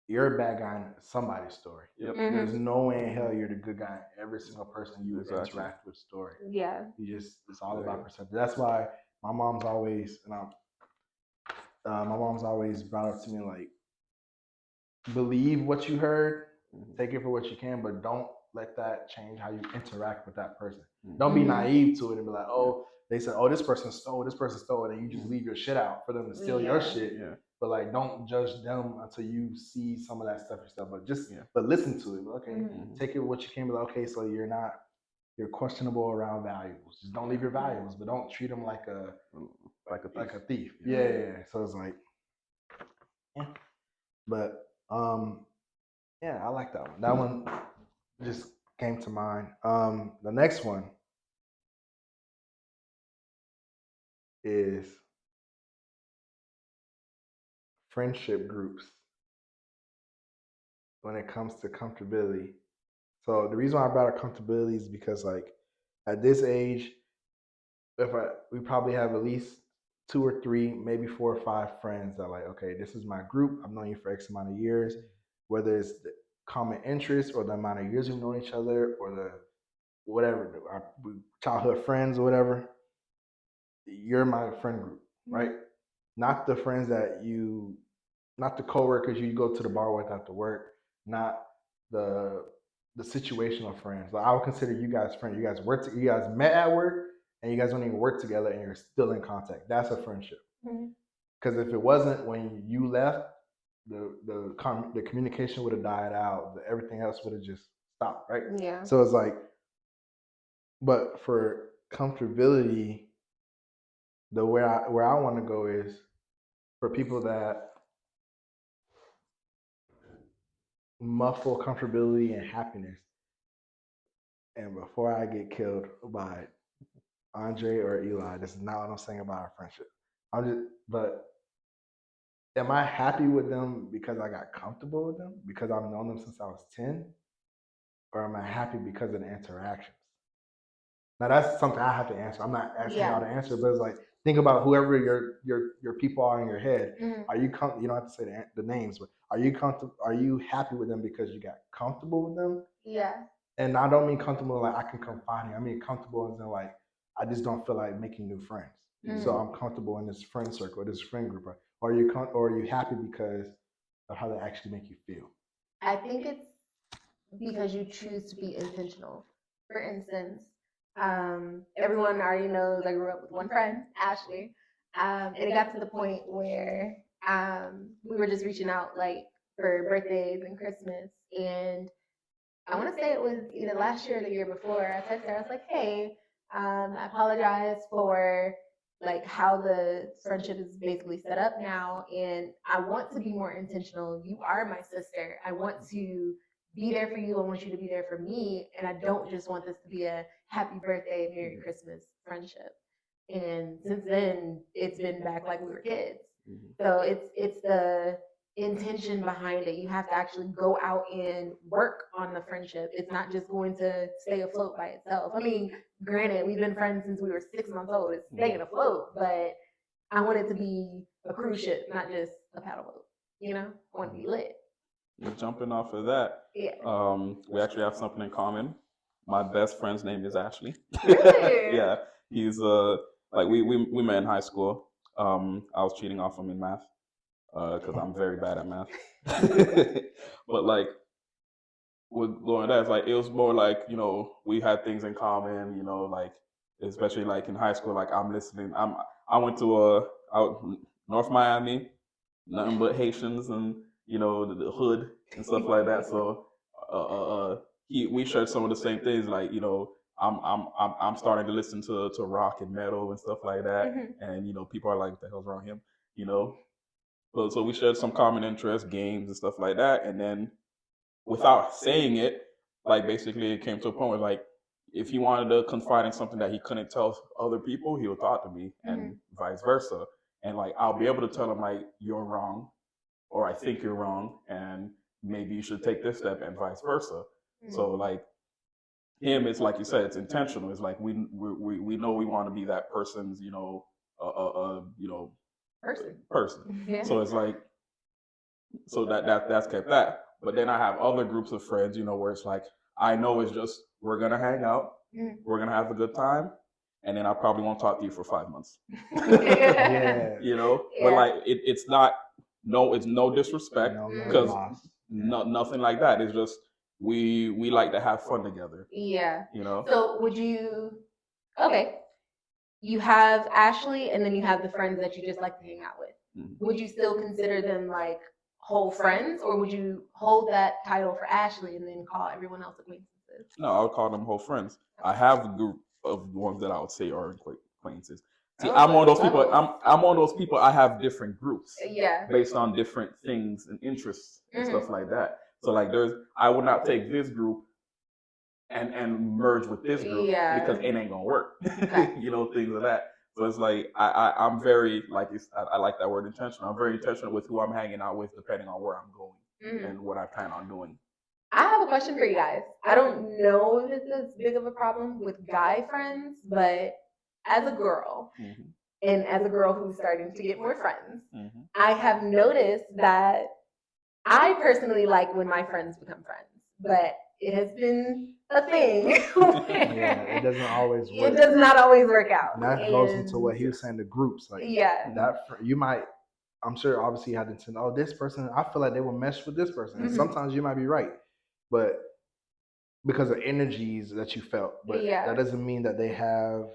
you're a bad guy in somebody's story. Yep. Mm-hmm. There's no way in hell you're the good guy in every single person you interact with story. Yeah. It's all about perception. That's why my mom's always, my mom's always brought up to me like, believe what you heard, take it for what you can, but don't let that change how you interact with that person. Don't be naive to it and be like, oh, they said, oh, this person stole, and you just leave your shit out for them to steal your shit. Yeah. But like, don't judge them until you see some of that stuff yourself. But but listen to it. Okay, take it what you can. Be like, okay, so you're questionable around valuables. Just don't leave your valuables, but don't treat them like a thief. Yeah. So it's like, but yeah, I like that one. That one just came to mind. The next one is friendship groups when it comes to comfortability. So the reason why I brought up comfortability is because, like, at this age, we probably have at least 2 or 3, maybe 4 or 5 friends that, like, okay, this is my group. I've known you for X amount of years, whether it's the common interest or the amount of years we've known each other or the whatever, our childhood friends or whatever. You're my friend group, right? Not the friends not the coworkers you go to the bar with after work, not the situational friends. Like, I would consider you guys friends. You guys met at work and you guys don't even work together and you're still in contact. That's a friendship. Because if it wasn't, when you left, the communication would have died out. Everything else would have just stopped, right? Yeah. So it's like, but for comfortability, where I want to go is for people that muffle comfortability and happiness. And before I get killed by Andre or Eli, this is not what I'm saying about our friendship. But am I happy with them because I got comfortable with them because I've known them since I was 10, or am I happy because of the interactions? Now that's something I have to answer. I'm not asking y'all to answer, but it's like think about whoever your people are in your head. Are you you don't have to say the names, but are you comfortable? Are you happy with them because you got comfortable with them? Yeah. And I don't mean comfortable like I can confide in. I mean comfortable as in like I just don't feel like making new friends. So I'm comfortable in this friend circle, this friend group. Or are you happy because of how they actually make you feel? I think it's because you choose to be intentional. For instance, everyone already knows I grew up with one friend, Ashley, and it got to the point where we were just reaching out like for birthdays and Christmas, and I want to say it was either last year or the year before. I texted her. I was like, "Hey, I apologize for like how the friendship is basically set up now, and I want to be more intentional. You are my sister. I want to be there for you. I want you to be there for me, and I don't just want this to be a happy birthday, Merry Christmas friendship." And since then, it's been back like we were kids. So it's the intention behind it. You have to actually go out and work on the friendship. It's not just going to stay afloat by itself. I mean, granted, we've been friends since we were 6 months old. It's staying afloat, but I want it to be a cruise ship, not just a paddle boat. You know, I want to be lit. Jumping off of that, we actually have something in common. My best friend's name is Ashley. Really? Yeah, he's like we met in high school. I was cheating off him in math because I'm very bad at math. But like with going that, it's like it was more like we had things in common. Like especially like in high school, like I'm listening. I went to out North Miami, nothing but Haitians and the hood and stuff like that. So we shared some of the same things. Like I'm starting to listen to rock and metal and stuff like that. And people are like, what the hell's wrong with him? So we shared some common interests, games and stuff like that. And then without saying it, like basically it came to a point where like if he wanted to confide in something that he couldn't tell other people, he would talk to me and vice versa. And like I'll be able to tell him like you're wrong, or I think you're wrong, and maybe you should take this step, and vice versa. So like him, it's like you said, it's intentional. It's like we know we want to be that person's person. Yeah. So it's like that's kept that. But then I have other groups of friends, where it's like I know it's just we're gonna hang out, we're gonna have a good time, and then I probably won't talk to you for 5 months. Yeah. But like it's not. No, it's no disrespect No because loss. nothing like that. It's just we like to have fun together. Yeah. You know. So would you? Okay. You have Ashley, and then you have the friends that you just like to hang out with. Would you still consider them like whole friends, or would you hold that title for Ashley and then call everyone else acquaintances? No, I would call them whole friends. I have a group of ones that I would say are acquaintances. See, I'm one of those people. I'm one of those people. I have different groups, based on different things and interests and stuff like that. So like, I would not take this group and merge with this group because it ain't gonna work. Things of that. So it's like I'm very like I like that word intentional. I'm very intentional with who I'm hanging out with, depending on where I'm going and what I plan on doing. I have a question for you guys. I don't know if it's as big of a problem with guy friends, but as a girl, and as a girl who's starting to get more friends, I have noticed that I personally like when my friends become friends, but it has been a thing. It doesn't always work. It does not always work out. And that goes into what he was saying, the groups. Like that you might, I'm sure obviously you had to know, this person, I feel like they will mesh with this person. And sometimes you might be right. But because of energies that you felt. But that doesn't mean that they have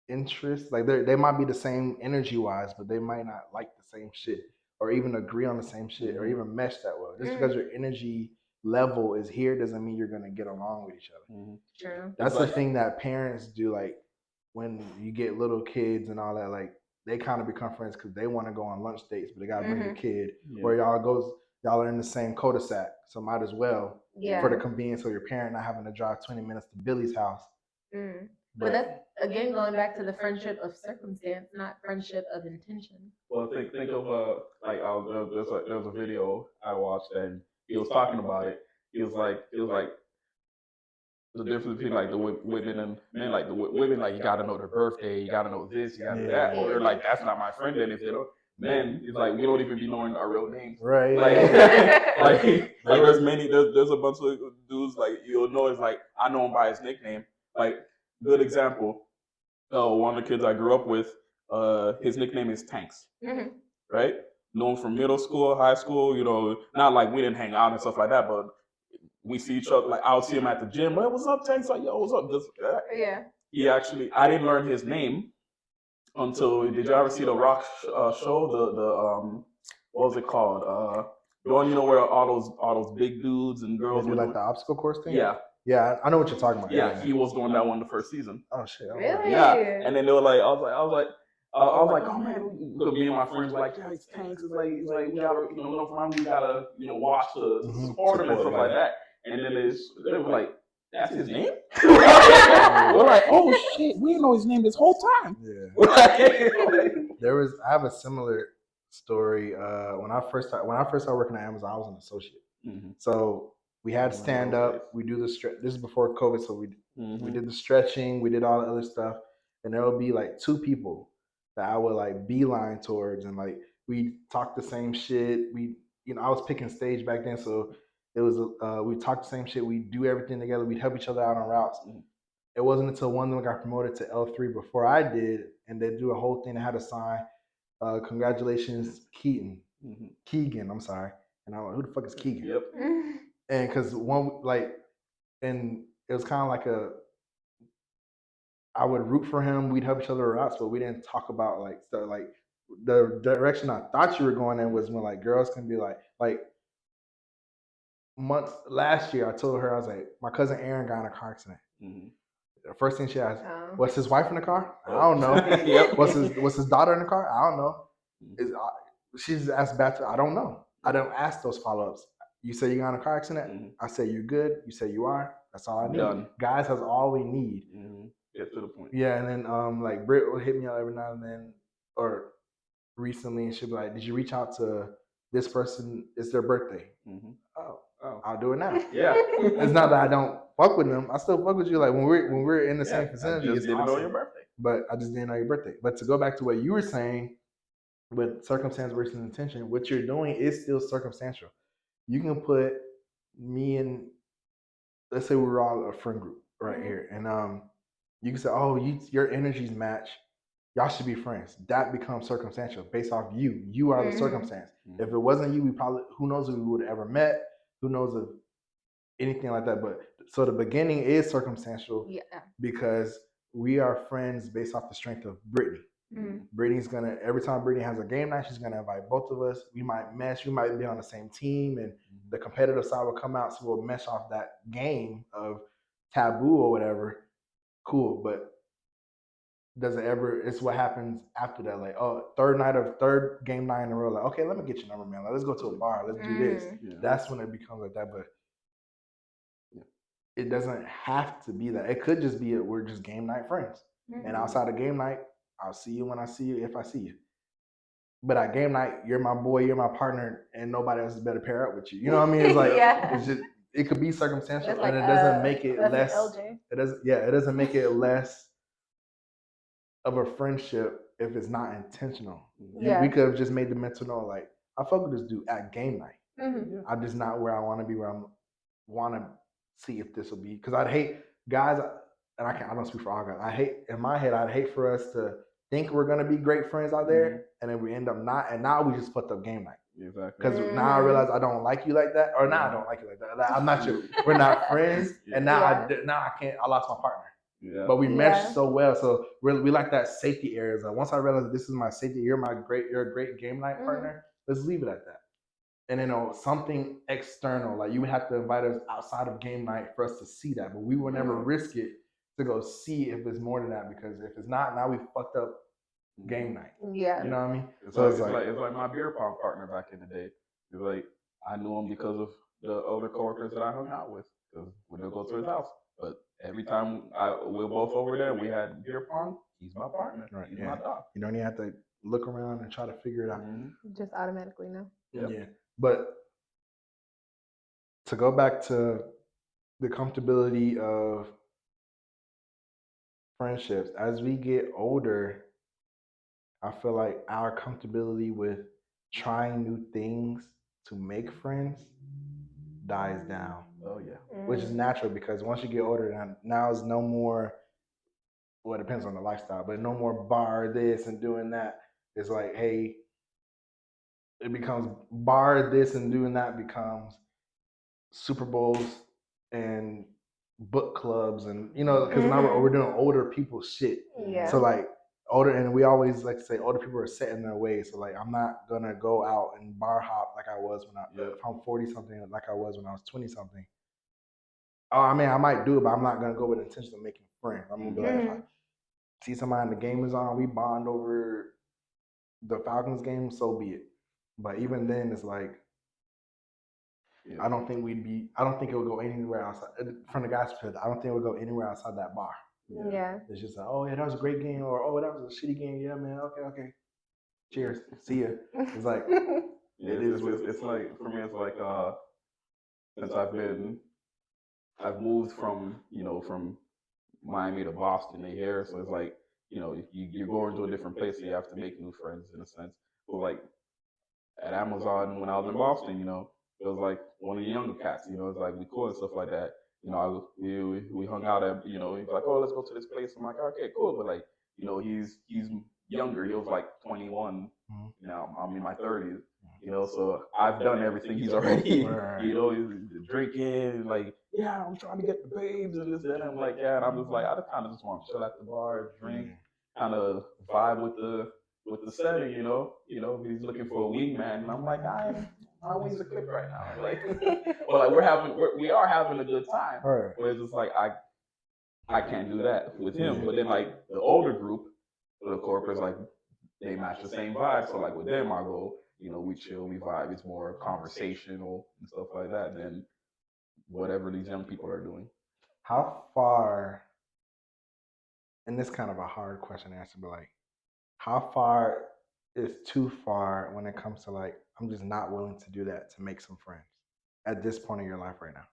interest. Like they might be the same energy wise, but they might not like the same shit or even agree on the same shit or even mesh that well. Just because your energy level is here doesn't mean you're gonna get along with each other. True. That's the thing that parents do. Like when you get little kids and all that, like they kind of become friends because they want to go on lunch dates, but they gotta bring a kid, or y'all goes y'all are in the same cul-de-sac, so might as well Yeah. for the convenience of your parent not having to drive 20 minutes to Billy's house. But that's again going back to the friendship of circumstance, not friendship of intention. Well, think of there's a video I watched and he was talking about it. He was like the difference between like the women and men, like the women, like you got to know their birthday, you got to know this, you got to know that, or they're like that's not my friend. And if they don't, men, it's like we don't even be knowing our real names, right? Like there's a bunch of dudes like you'll know it's like I know him by his nickname. Like good example, one of the kids I grew up with, his nickname is Tanks, right? Known from middle school, high school, you know, not like we didn't hang out and stuff like that, but we see each other, like I'll see him at the gym. Hey, what's up, Tanks? Like, yo, what's up? Yeah. He actually, I didn't learn his name until. Did you ever see the Rock show? The what was it called? The one, you know, where all those big dudes and girls do like the obstacle course thing. Yeah, I know what you're talking about. Yeah, he was doing that one the first season. Oh shit! Really? Yeah, and then they were like, I was like, oh man, because me and my friends were like, yeah, it's Tanks. It's like we gotta, you know, from we gotta, you know, watch to support him and stuff like that. And then they were like, that's his name? We're like, oh shit, we didn't know his name this whole time. Yeah. I have a similar story. When I first started working at Amazon, I was an associate. So we had stand up. We do the stretch. This is before COVID, so we did the stretching. We did all the other stuff, and there would be like two people that I would like beeline towards, and like we talk the same shit. I was picking stage back then, so it was we talk the same shit. We do everything together. We'd help each other out on routes. It wasn't until one of them got promoted to L3 before I did, and they do a whole thing. They had to sign, congratulations, Keegan. I'm sorry. And I'm like, who the fuck is Keegan? Yep. And because and it was kind of like I would root for him. We'd help each other out, but we didn't talk about like stuff. Like the direction I thought you were going in was when like girls can be like months last year. I told her, I was like, my cousin Aaron got in a car accident. The first thing she asked, was his wife in the car? I don't know. Yep. Was his daughter in the car? I don't know. She's asked back to, I don't know. I don't ask those follow-ups. You say you got in a car accident? I say you're good. You say you are. That's all I need. Done. Guys, that's all we need. Get to the point. Yeah, and then like Britt will hit me up every now and then, or recently, and she'll be like, did you reach out to this person? It's their birthday. Oh, I'll do it now. Yeah. It's not that I don't fuck with them. I still fuck with you. Like when we're in the same vicinity. I just didn't know your birthday. But I just didn't know your birthday. But to go back to what you were saying with circumstance versus intention, what you're doing is still circumstantial. You can put me and, let's say we're all a friend group right here, and you can say, oh, your energies match. Y'all should be friends. That becomes circumstantial based off you. You are the circumstance. If it wasn't you, we probably, who knows if we would have ever met. Who knows if anything like that. But so the beginning is circumstantial because we are friends based off the strength of Brittany. Brittany's gonna, every time Brittany has a game night, she's gonna invite both of us. We might mesh, we might be on the same team, and the competitive side will come out, so we'll mesh off that game of taboo or whatever. Cool, but does it ever, it's what happens after that, like, oh, third game night in a row, like, okay, let me get your number, man, like, let's go to a bar, let's do this. That's when it becomes like that. But it doesn't have to be that. It could just be we're just game night friends, and outside of game night, I'll see you when I see you, if I see you. But at game night, you're my boy, you're my partner, and nobody else is better pair up with you. You know what I mean? It's like it's just, it could be circumstantial, and it doesn't make it less. It doesn't make it less of a friendship if it's not intentional. We could have just made the mental note, like, I fuck with this dude at game night. I'm just not where I want to be, where I want to see if this will be. Because I'd hate guys, and I don't speak for all guys. I'd hate for us to think we're gonna be great friends out there, and then we end up not, and now we just fucked up game night. Exactly. Because now I realize I don't like you like that, or now I don't like you like that. Like, I'm not sure. We're not friends, and now I can't. I lost my partner. But we meshed so well, so we like that safety area. So once I realized this is my safety, you're a great game night partner. Let's leave it at that. And then something external, like you would have to invite us outside of game night for us to see that, but we would never risk it to go see if it's more than that, because if it's not, now we fucked up game night. You know what I mean? It's like my beer pong partner back in the day. It's like I knew him because of the other coworkers that I hung out with. Because we would go to his house. But every time we're both over there and we had beer pong, he's my partner. Right, He's yeah. my dog. You don't even have to look around and try to figure it out. Just automatically know. Yep. Yeah. But to go back to the comfortability of friendships, as we get older, I feel like our comfortability with trying new things to make friends dies down, Oh yeah. which is natural because once you get older, now it's no more. Well, it depends on the lifestyle, but no more bar this and doing that. It's like, hey, it becomes bar this and doing that becomes Super Bowls and book clubs, and because now we're doing older people shit. Yeah. So like older, and we always like to say older people are set in their ways. So like I'm not gonna go out and bar hop like I was when if I'm 40 something, like I was when I was 20 something. Oh, I mean, I might do it, but I'm not gonna go with the intention of making friends. I'm gonna be like, if I see somebody and the game is on, we bond over the Falcons game, so be it. But even then, it's like, I don't think it would go anywhere outside. From the guy's perspective, I don't think it would go anywhere outside that bar. Yeah. It's just like, oh yeah, that was a great game, or oh, that was a shitty game. Yeah, man. Okay. Cheers. See ya. It's like It's like for me. It's like since I've moved from from Miami to Boston to here, so it's like you're going to a different place, so you have to make new friends in a sense. But like at Amazon when I was in Boston, it was like one of the younger cats. It's like we cool and stuff like that. We hung out at he's like, oh, let's go to this place. I'm like, okay, cool, but like he's younger. He was like 21. Now I'm in my 30s. So I've done everything he's already. He's drinking, like, yeah, I'm trying to get the babes and this and I'm like, yeah, and I'm just like, I kind of just want to chill at the bar, drink, kind of vibe with the setting, he's looking for a wingman, and I'm like, my wings are clipped right now, like, well, like we are having a good time, but it's just like I can't do that with him, but then like the older group, the corporates, like they match the same vibe, so like with them, I go, we chill, we vibe, it's more conversational and stuff like that than whatever these young people are doing. How far? And this is kind of a hard question to answer, but like, how far is too far when it comes to like, I'm just not willing to do that to make some friends at this point in your life right now?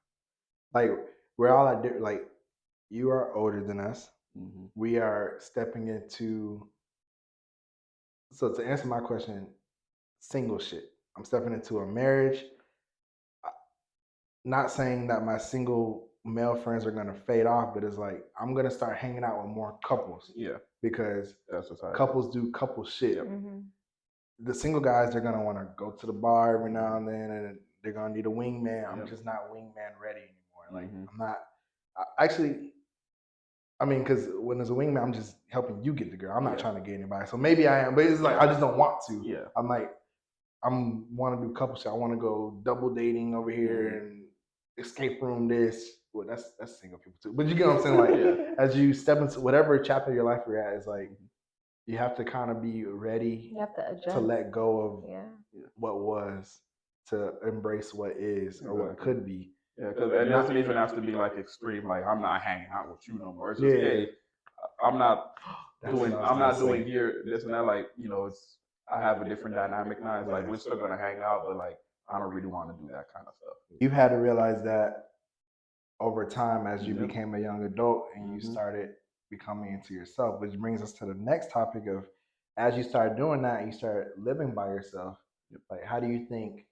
Like, we're all at like, you are older than us. We are stepping into. So to answer my question, single shit. I'm stepping into a marriage. Not saying that my single male friends are gonna fade off, but it's like I'm gonna start hanging out with more couples. Yeah, because that's what couples do couple shit. The single guys, they're gonna want to go to the bar every now and then, and they're gonna need a wingman. I'm just not wingman ready anymore. Like I'm not. Actually, I mean, because when there's a wingman, I'm just helping you get the girl. I'm not trying to get anybody. So maybe I am, but it's like I just don't want to. Yeah. I'm like, want to do couple shit. I want to go double dating over here and escape room this. Well, that's single people too. But you get what I'm saying? Like as you step into whatever chapter of your life you're at, it's like you have to kind of be ready to let go of what was, to embrace what is or what could be. Yeah, because it doesn't even have to be like extreme. Like I'm not hanging out with you no more. It's just hey, I'm not doing here this and that. Like I have a different dynamic now. It's like we're still gonna hang out, but like I don't really want to do that kind of stuff. You've had to realize that over time as you became a young adult and you started becoming into yourself, which brings us to the next topic of, as you start doing that and you start living by yourself, like how do you think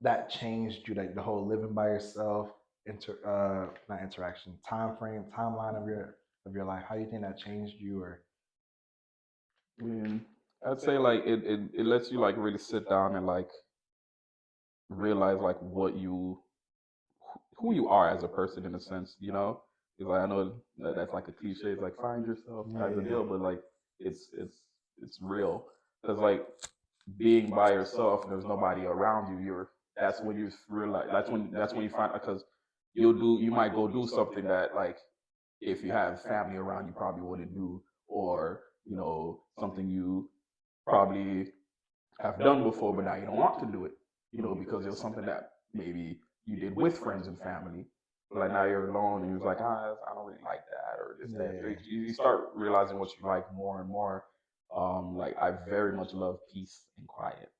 that changed you, like the whole living by yourself not interaction, timeline of your life? How do you think that changed you? Or I'd say like it lets you like really sit down and like realize like who you are as a person in a sense, Because like I know that's like a cliche. It's like find yourself type of deal, but like it's real. Because like being by yourself, there's nobody around you. That's when you realize. That's when you find, because you might go do something that like if you have family around you probably wouldn't do, or something you probably have done before, but now you don't want to do it, because it was something that maybe you did with friends and family. But like now you're alone and you're like, I don't really like that or this, that. You start realizing what you like more and more. Like I very much love peace and quiet,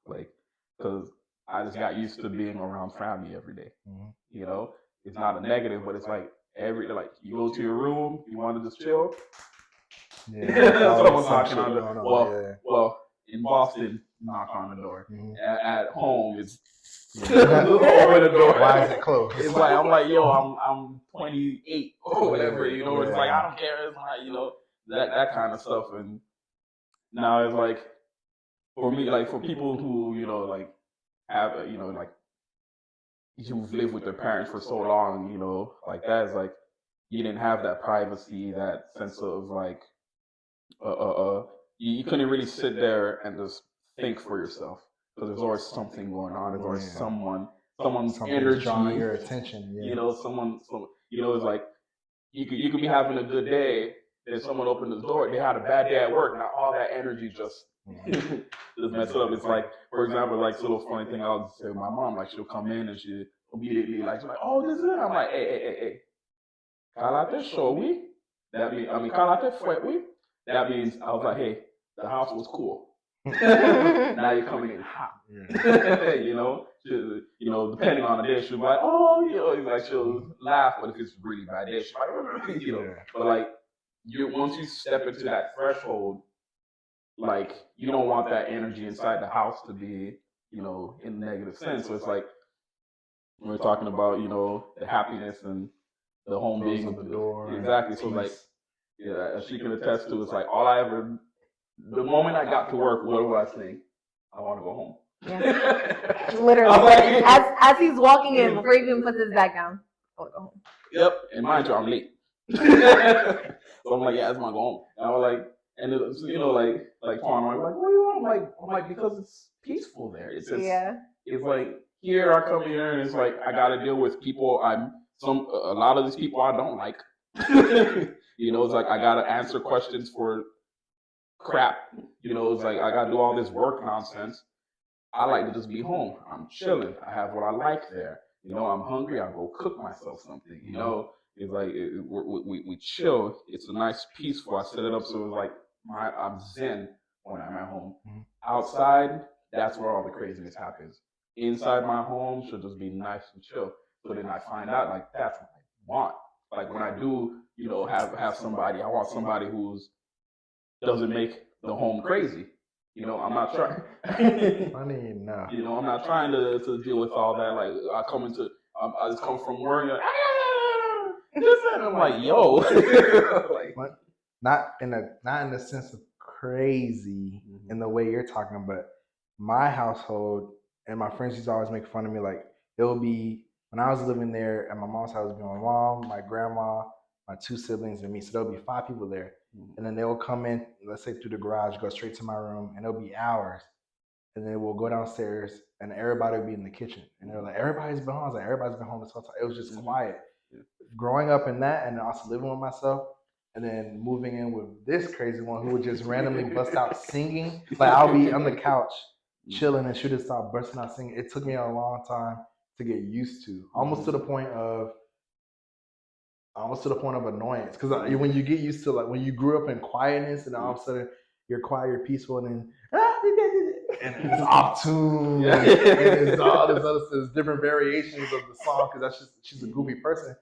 like because I just got used to being around family every day. It's not a negative, but it's like like you go to your room, you want to just chill. Someone's knocking on the door. Well, in Boston, knock on the door. At home, it's open the door. Why is it closed? It's like I'm like, yo, I'm 28 or whatever. It's like I don't care. It's like that kind of stuff. And now it's like for me, like for people who like have like who've lived with their parents for so long, like that is like you didn't have that privacy, that sense of like you couldn't really sit there and just think for yourself because there's always something going on. There's always someone's energy drawing your attention. It's like you could be having a good day, then someone opened the door, they had a bad day at work, now all that energy just messed up. It's like, for example, like this little funny thing I'll say with my mom, like she'll come in and she immediately like, oh, this is it. I'm like, hey. Kalate show we. That means, kalate fue we. That means I was like, hey, the house was cool. Now you're coming in hot. Depending on the day, she'll be like, oh, like she'll laugh, but if it's a really bad day, she'll like, But like, once you step into that threshold, like you don't want that energy inside the house to be, in a negative sense. So it's like we're talking about, the happiness and the home being the door. Exactly. So like, as she can attest to, it's like the moment I got to work, what do I think? I want to go home. Yeah. Literally. As he's walking in, before he even puts his bag down, I want to go home. Yep. And mind you, I'm late. So I'm like, yeah, I just want to go home. And I was like, and it's, like Paul, I'm like, what do you want? I'm like, because it's peaceful there. It's just, it's like here I come here and it's like I got to deal with people. A lot of these people I don't like. It's like I got to answer questions for crap. It's like I got to do all this work nonsense. I like to just be home. I'm chilling. I have what I like there. I'm hungry. I'll go cook myself something. It's like we chill. It's a nice peaceful. I set it up so it's like I'm zen when I'm at home. Outside, that's where all the craziness happens. Inside my home should just be nice and chill. So then I find out like that's what I want. Like when I do, have somebody, I want somebody who's doesn't make the home crazy. I'm not trying. Funny enough. I'm not trying to deal with all that. Like I just come from work. And I'm like, yo. Like, not in the sense of crazy in the way you're talking, but my household and my friends used to always make fun of me. Like it would be when I was living there at my mom's house, it would be my mom, my grandma, my two siblings, and me. So there'll be 5 people there. And then they will come in, let's say through the garage, go straight to my room, and it'll be hours. And then we'll go downstairs, and everybody will be in the kitchen. And they're like, everybody's been home. I was like, everybody's been home this whole time. It was just quiet. Growing up in that, and also living with myself, and then moving in with this crazy one who would just randomly bust out singing. Like I'll be on the couch chilling, and she'll just start bursting out singing. It took me a long time to get used to, almost to the point of annoyance. Because when you get used to, like when you grew up in quietness and all of a sudden you're quiet, you're peaceful, and then and it's off tune, and it's all this other stuff, there's different variations of the song because that's just she's a goofy person.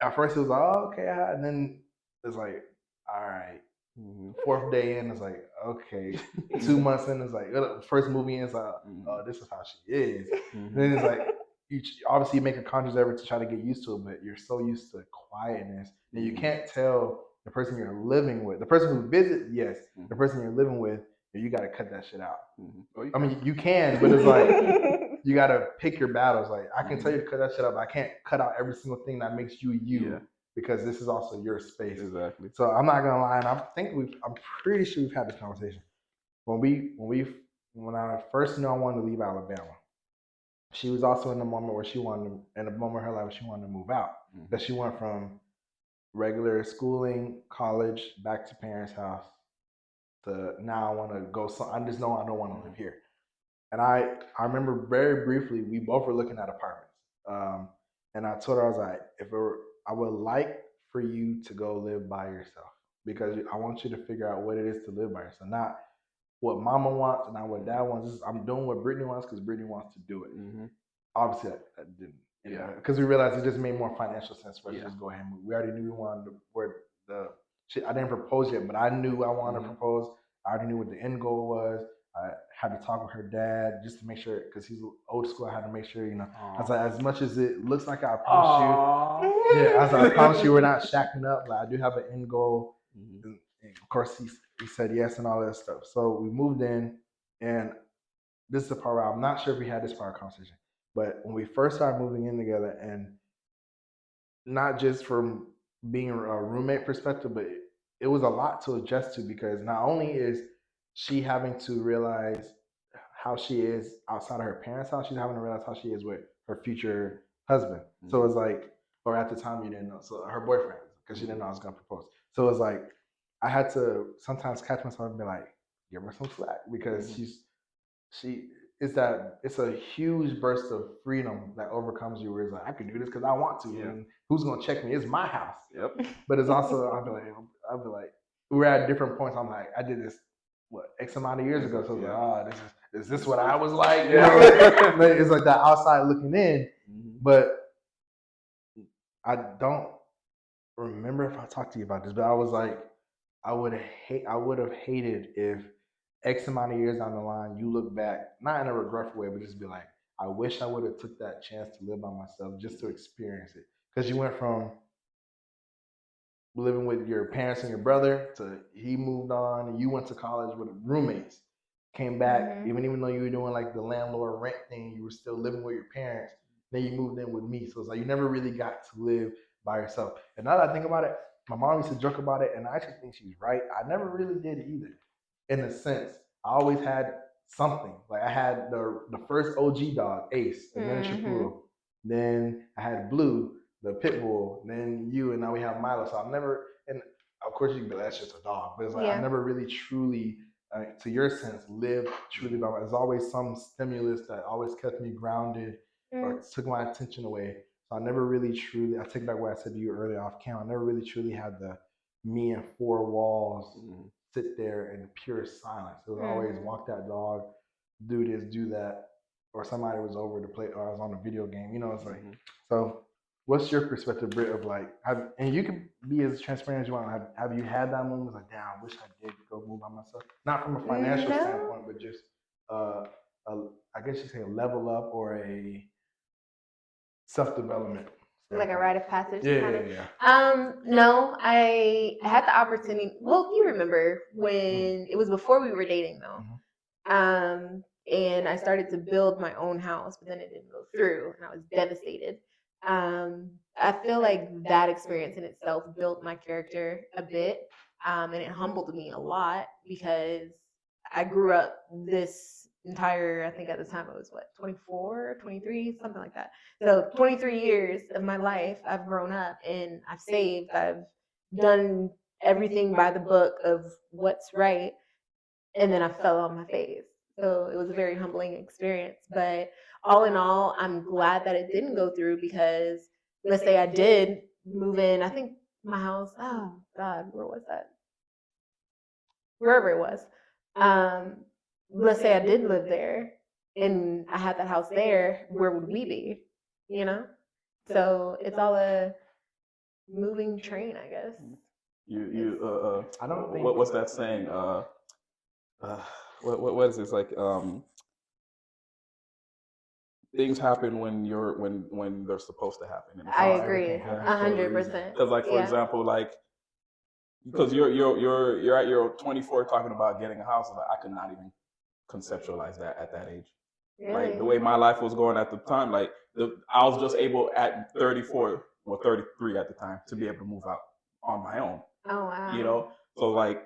At first it was like, oh, okay, and then it's like, all right. 4th day in, it's like, okay. 2 months in, it's like, first movie in, it's like, oh, this is how she is. Then it's like, obviously you make a conscious effort to try to get used to it, but you're so used to quietness that you can't tell the person you're living with. The person who visits, yes. The person you're living with, you got to cut that shit out. I mean, you can, but it's like, you got to pick your battles. Like, I can tell you to cut that shit out, but I can't cut out every single thing that makes you you. Because this is also your space. Exactly. So I'm not gonna lie, and I'm pretty sure we've had this conversation. When I first knew I wanted to leave Alabama, she was also in the moment where in a moment of her life where she wanted to move out. Because she went from regular schooling, college, back to parents' house to now I want to go. So I just know I don't want to live here. And I remember very briefly, we both were looking at apartments. And I told her, I was like, I would like for you to go live by yourself because I want you to figure out what it is to live by yourself, not what mama wants and not what dad wants. I'm doing what Brittany wants because Brittany wants to do it. Mm-hmm. Obviously, that didn't. Yeah, because we realized it just made more financial sense for us to just go ahead and move. We already knew we wanted where the shit. I didn't propose yet, but I knew I wanted to propose. I already knew what the end goal was. I had to talk with her dad just to make sure, because he's old school. I had to make sure, I was like, as much as it looks like I promise you, I was like, I promise you, we're not shacking up. Like, I do have an end goal. And of course, he said yes and all that stuff. So we moved in, and this is the part where I'm not sure if we had this part of conversation, but when we first started moving in together, and not just from being a roommate perspective, but it was a lot to adjust to, because not only is she having to realize how she is outside of her parents' house, she's having to realize how she is with her future husband. So it's like, or at the time you didn't know, so her boyfriend, because she didn't know I was gonna propose. So it's like I had to sometimes catch myself and be like, give her some slack, because it's a huge burst of freedom that overcomes you, where it's like, I can do this because I want to, and who's gonna check me? It's my house. But it's also I'll be like, we're at different points. I'm like, I did this X amount of years ago, so I was like, is this what I was like? It's like that outside looking in, but I don't remember if I talked to you about this, but I was like, I would have hated if X amount of years down the line, you look back, not in a regretful way, but just be like, I wish I would have took that chance to live by myself just to experience it. Because you went from living with your parents and your brother to he moved on, and you went to college with roommates, came back, even though you were doing like the landlord rent thing, you were still living with your parents. Then you moved in with me. So it's like you never really got to live by yourself. And now that I think about it, my mom used to joke about it, and I actually think she's right. I never really did either. In a sense, I always had something. Like I had the first OG dog, Ace, the miniature poodle. Then I had Blue, the pit bull. Then you, and now we have Milo. So I've never, and of course you can be like, that's just a dog, but it's like I never really truly, to your sense, lived truly by myself. There's always some stimulus that always kept me grounded or took my attention away. So I never really truly, I take back what I said to you earlier off camera, I never really truly had the me and four walls sit there in pure silence. It was always walk that dog, do this, do that, or somebody was over to play, or I was on a video game. It's like, so what's your perspective, Britt, of like, and you can be as transparent as you want. Have you had that moment like, damn, I wish I did go move by myself? Not from a financial standpoint, but just, I guess you say a level up or a self-development. Like a rite of passage. No, I had the opportunity. Well, you remember when it was before we were dating, though. And I started to build my own house, but then it didn't go through, and I was devastated. I feel like that experience in itself built my character a bit, and it humbled me a lot, because I grew up this entire, I think at the time it was 24, 23, something like that. So 23 years of my life, I've grown up and I've saved, I've done everything by the book of what's right. And then I fell on my face. So it was a very humbling experience. But all in all, I'm glad that it didn't go through, because let's say I did move in, I think my house, oh God, where was that? Wherever it was. Let's say I did live there and I had that house there, where would we be? So it's all a moving train, I guess. I don't think. What's that saying? What is this like? Things happen when they're supposed to happen. I agree, 100%. Because, like, for example, like, because you're at your 24 talking about getting a house, like, I could not even conceptualize that at that age. Really? Like, the way my life was going at the time, like, I was just able at 34 or 33 at the time to be able to move out on my own. Oh wow! So like,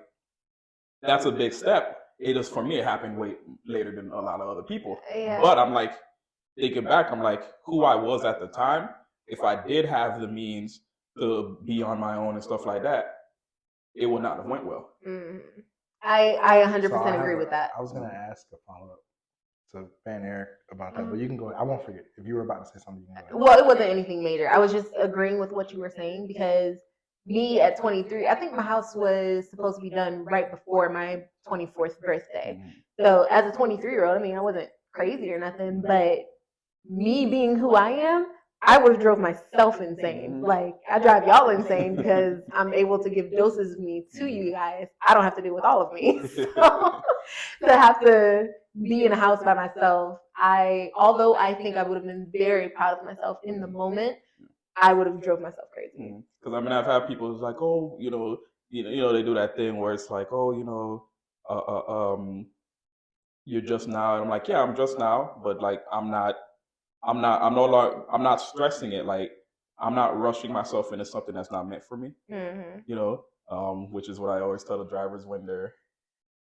that's a big step. It just, for me, it happened way later than a lot of other people. Yeah. But I'm like, thinking back, I'm like, who I was at the time, if I did have the means to be on my own and stuff like that, it would not have went well. I 100% So I agree with that. I was gonna ask a follow up to Van Eric about that, but you can go. I won't forget. If you were about to say something, you can go ahead. Well, it wasn't anything major. I was just agreeing with what you were saying because me at 23, I think my house was supposed to be done right before my 24th birthday. So as a 23-year-old, I mean, I wasn't crazy or nothing, but me being who I am, I would have drove myself insane. Like, I drive y'all insane because I'm able to give doses of me to you guys. I don't have to deal with all of me. So to have to be in a house by myself, although I think I would have been very proud of myself in the moment, I would have drove myself crazy. Because I mean, I've had people who's like, oh, they do that thing where it's like, oh, you're just now. And I'm like, yeah, I'm just now, but like, I'm no longer, I'm not stressing it. Like, I'm not rushing myself into something that's not meant for me. Which is what I always tell the drivers when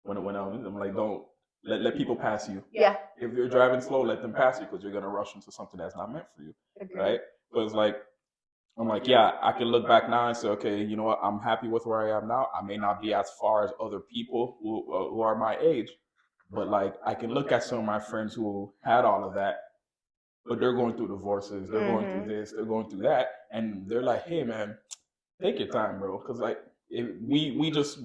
I'm like, don't let people pass you. Yeah. If you're driving slow, let them pass you because you're gonna rush into something that's not meant for you. Agreed. Right? So it's like, I'm like, yeah, I can look back now and say, okay, you know what? I'm happy with where I am now. I may not be as far as other people who are my age, but like, I can look at some of my friends who had all of that, but they're going through divorces, they're going through this, they're going through that, and they're like, hey, man, take your time, bro, because like, we just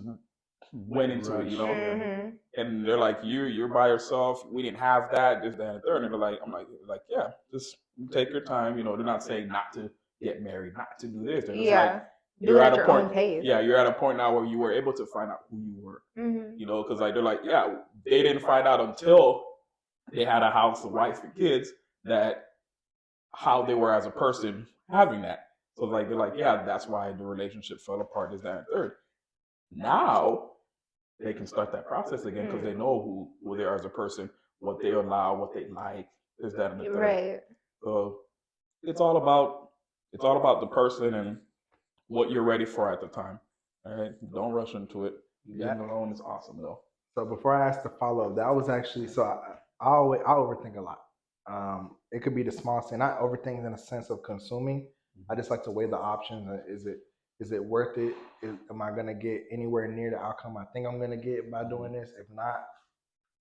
went into it, and they're like, you're by yourself. We didn't have that, this, that, and the third. And they're like, I'm like, yeah, just take your time. They're not saying not to get married, not to do this. They're just like, you're at a point. Yeah, you're at a point now where you were able to find out who you were. Because like they're like, yeah, they didn't find out until they had a house, a wife, and kids that how they were as a person having that. So like they're like, yeah, that's why the relationship fell apart. Is that and third. Now they can start that process again because they know who they are as a person, what they allow, what they like, is that and the third. Right. So it's all about the person and what you're ready for at the time. All right, don't rush into it. Getting alone is awesome though. So before I asked the follow up, that was actually I overthink a lot. It could be the smallest thing. Not overthink in a sense of consuming. I just like to weigh the options. Is it worth it? Am I gonna get anywhere near the outcome I think I'm gonna get by doing this? If not,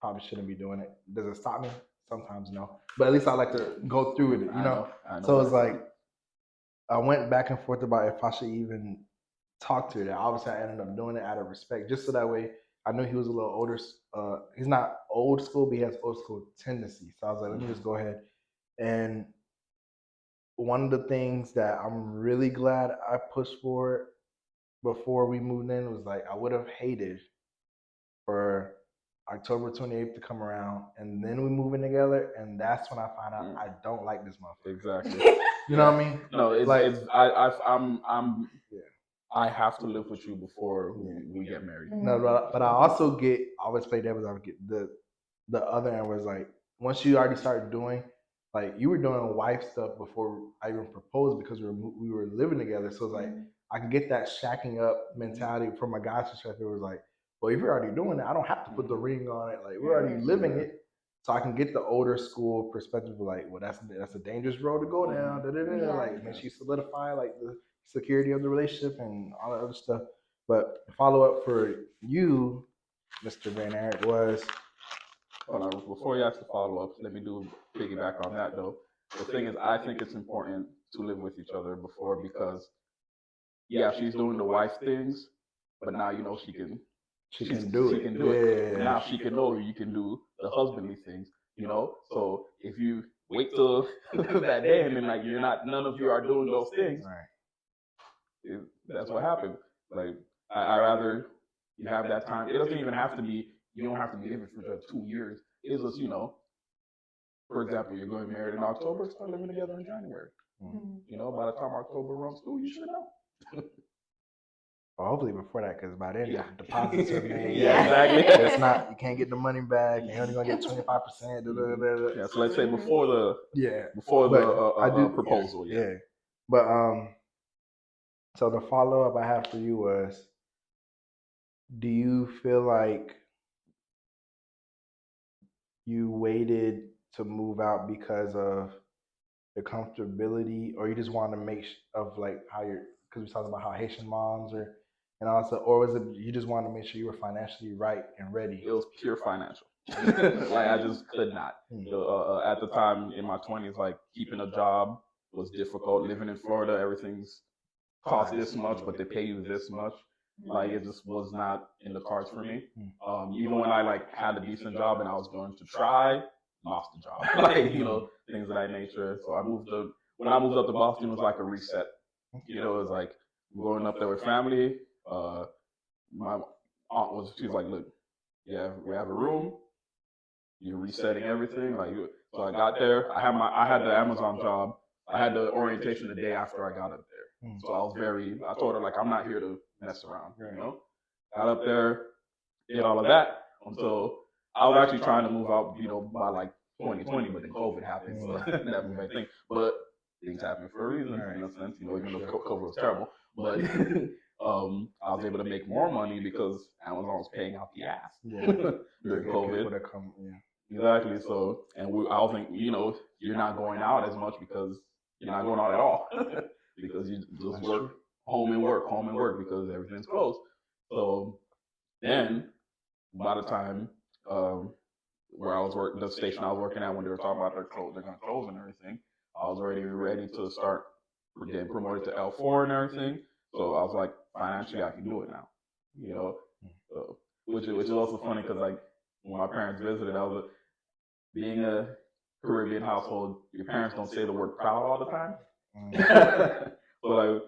probably shouldn't be doing it. Does it stop me? Sometimes no, but at least I like to go through it. I know. So it's like I went back and forth about if I should even talk to her. Obviously, I ended up doing it out of respect, just so that way I knew he was a little older. He's not old school, but he has old school tendencies. So I was like, let me just go ahead. And one of the things that I'm really glad I pushed for before we moved in was like I would have hated for October 28th to come around and then we move in together, and that's when I find out I don't like this motherfucker. Exactly. You know what I mean? No, it's like I have to live with you before we get married. No, but I also always play devil's advocate. The other end was like once you already start doing, like you were doing wife stuff before I even proposed because we were living together. So it's like I can get that shacking up mentality from a guy's perspective. It was like, well, if you're already doing it, I don't have to put the ring on it. Like we're already living it. So I can get the older school perspective of like, well, that's a dangerous road to go down. Like make sure you solidify like the security of the relationship and all that other stuff. But the follow up for you, Mr. Van Eric, was. Before you ask the follow up, let me piggyback on that though. The thing is, I think it's important to live with each other before because, yeah, she's doing the wife things, but now she can. She can do it. Now she can know you can do the husbandly things. So if you wait till that day and then like none of you are doing those things, right? That's what happened. Like I rather you have that time. It doesn't even have to be. You don't have to be living for just 2 years. It's just for example, you're going married in October. Start living together in January. By the time October runs through, you should know. Well, hopefully before that, because by then deposits are made. Exactly. It's not, you can't get the money back. You're only gonna get 25%. Yeah, so let's say before the proposal. Yeah. But so the follow up I have for you was, do you feel like you waited to move out because of the comfortability, or you just want to make of like how you're, because we talked about how Haitian moms are And also, or was it you just wanted to make sure you were financially right and ready? It was pure financial. Like I just could not. At the time in my 20s, like keeping a job was difficult. Living in Florida, everything's cost this much, but they pay you this much. Like it just was not in the cards for me. Even when I like had a decent job and I was going to try, lost the job. Like things of that nature. So when I moved up to Boston, it was like a reset. It was like growing up there with family. My aunt she was like, look, yeah, we have a room. You're resetting everything. So I got there. I had the Amazon job. I had the orientation the day after I got up there. So I told her like, I'm not here to mess around. Got up there, did all of that until I was actually trying to move out, by like 2020, but then COVID happened, so never made thing. But things happen for a reason, in a sense, even though COVID was terrible. But I was able to make more money because Amazon was paying out the ass during COVID. Exactly. So, and I was thinking, you're not going out as much because you're not going out at all because you just work home and work because everything's closed. So then, by the time where I was working, the station I was working at, when they were talking about they're going to close and everything, I was already ready to start getting promoted to L4 and everything. So I was like, financially, I can do it now. Which is also funny because like when my parents visited, being a Caribbean household, your parents don't say the word proud all the time. So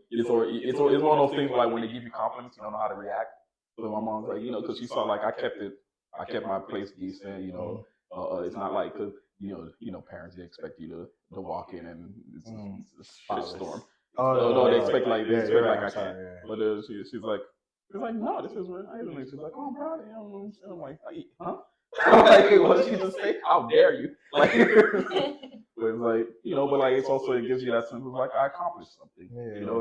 it's one of those things like when they give you compliments, you don't know how to react. So my mom's like, because she saw like I kept my place decent. It's not like because parents, they expect you to walk in and it's a shitstorm. No, they expect like I can't. But she's like no, this is what I do. She's like, oh, I'm proud of you. And I'm like, huh? I'm like, what did she just say? How dare you? Like, but it's like, but like it's also, it gives you that sense of like I accomplished something.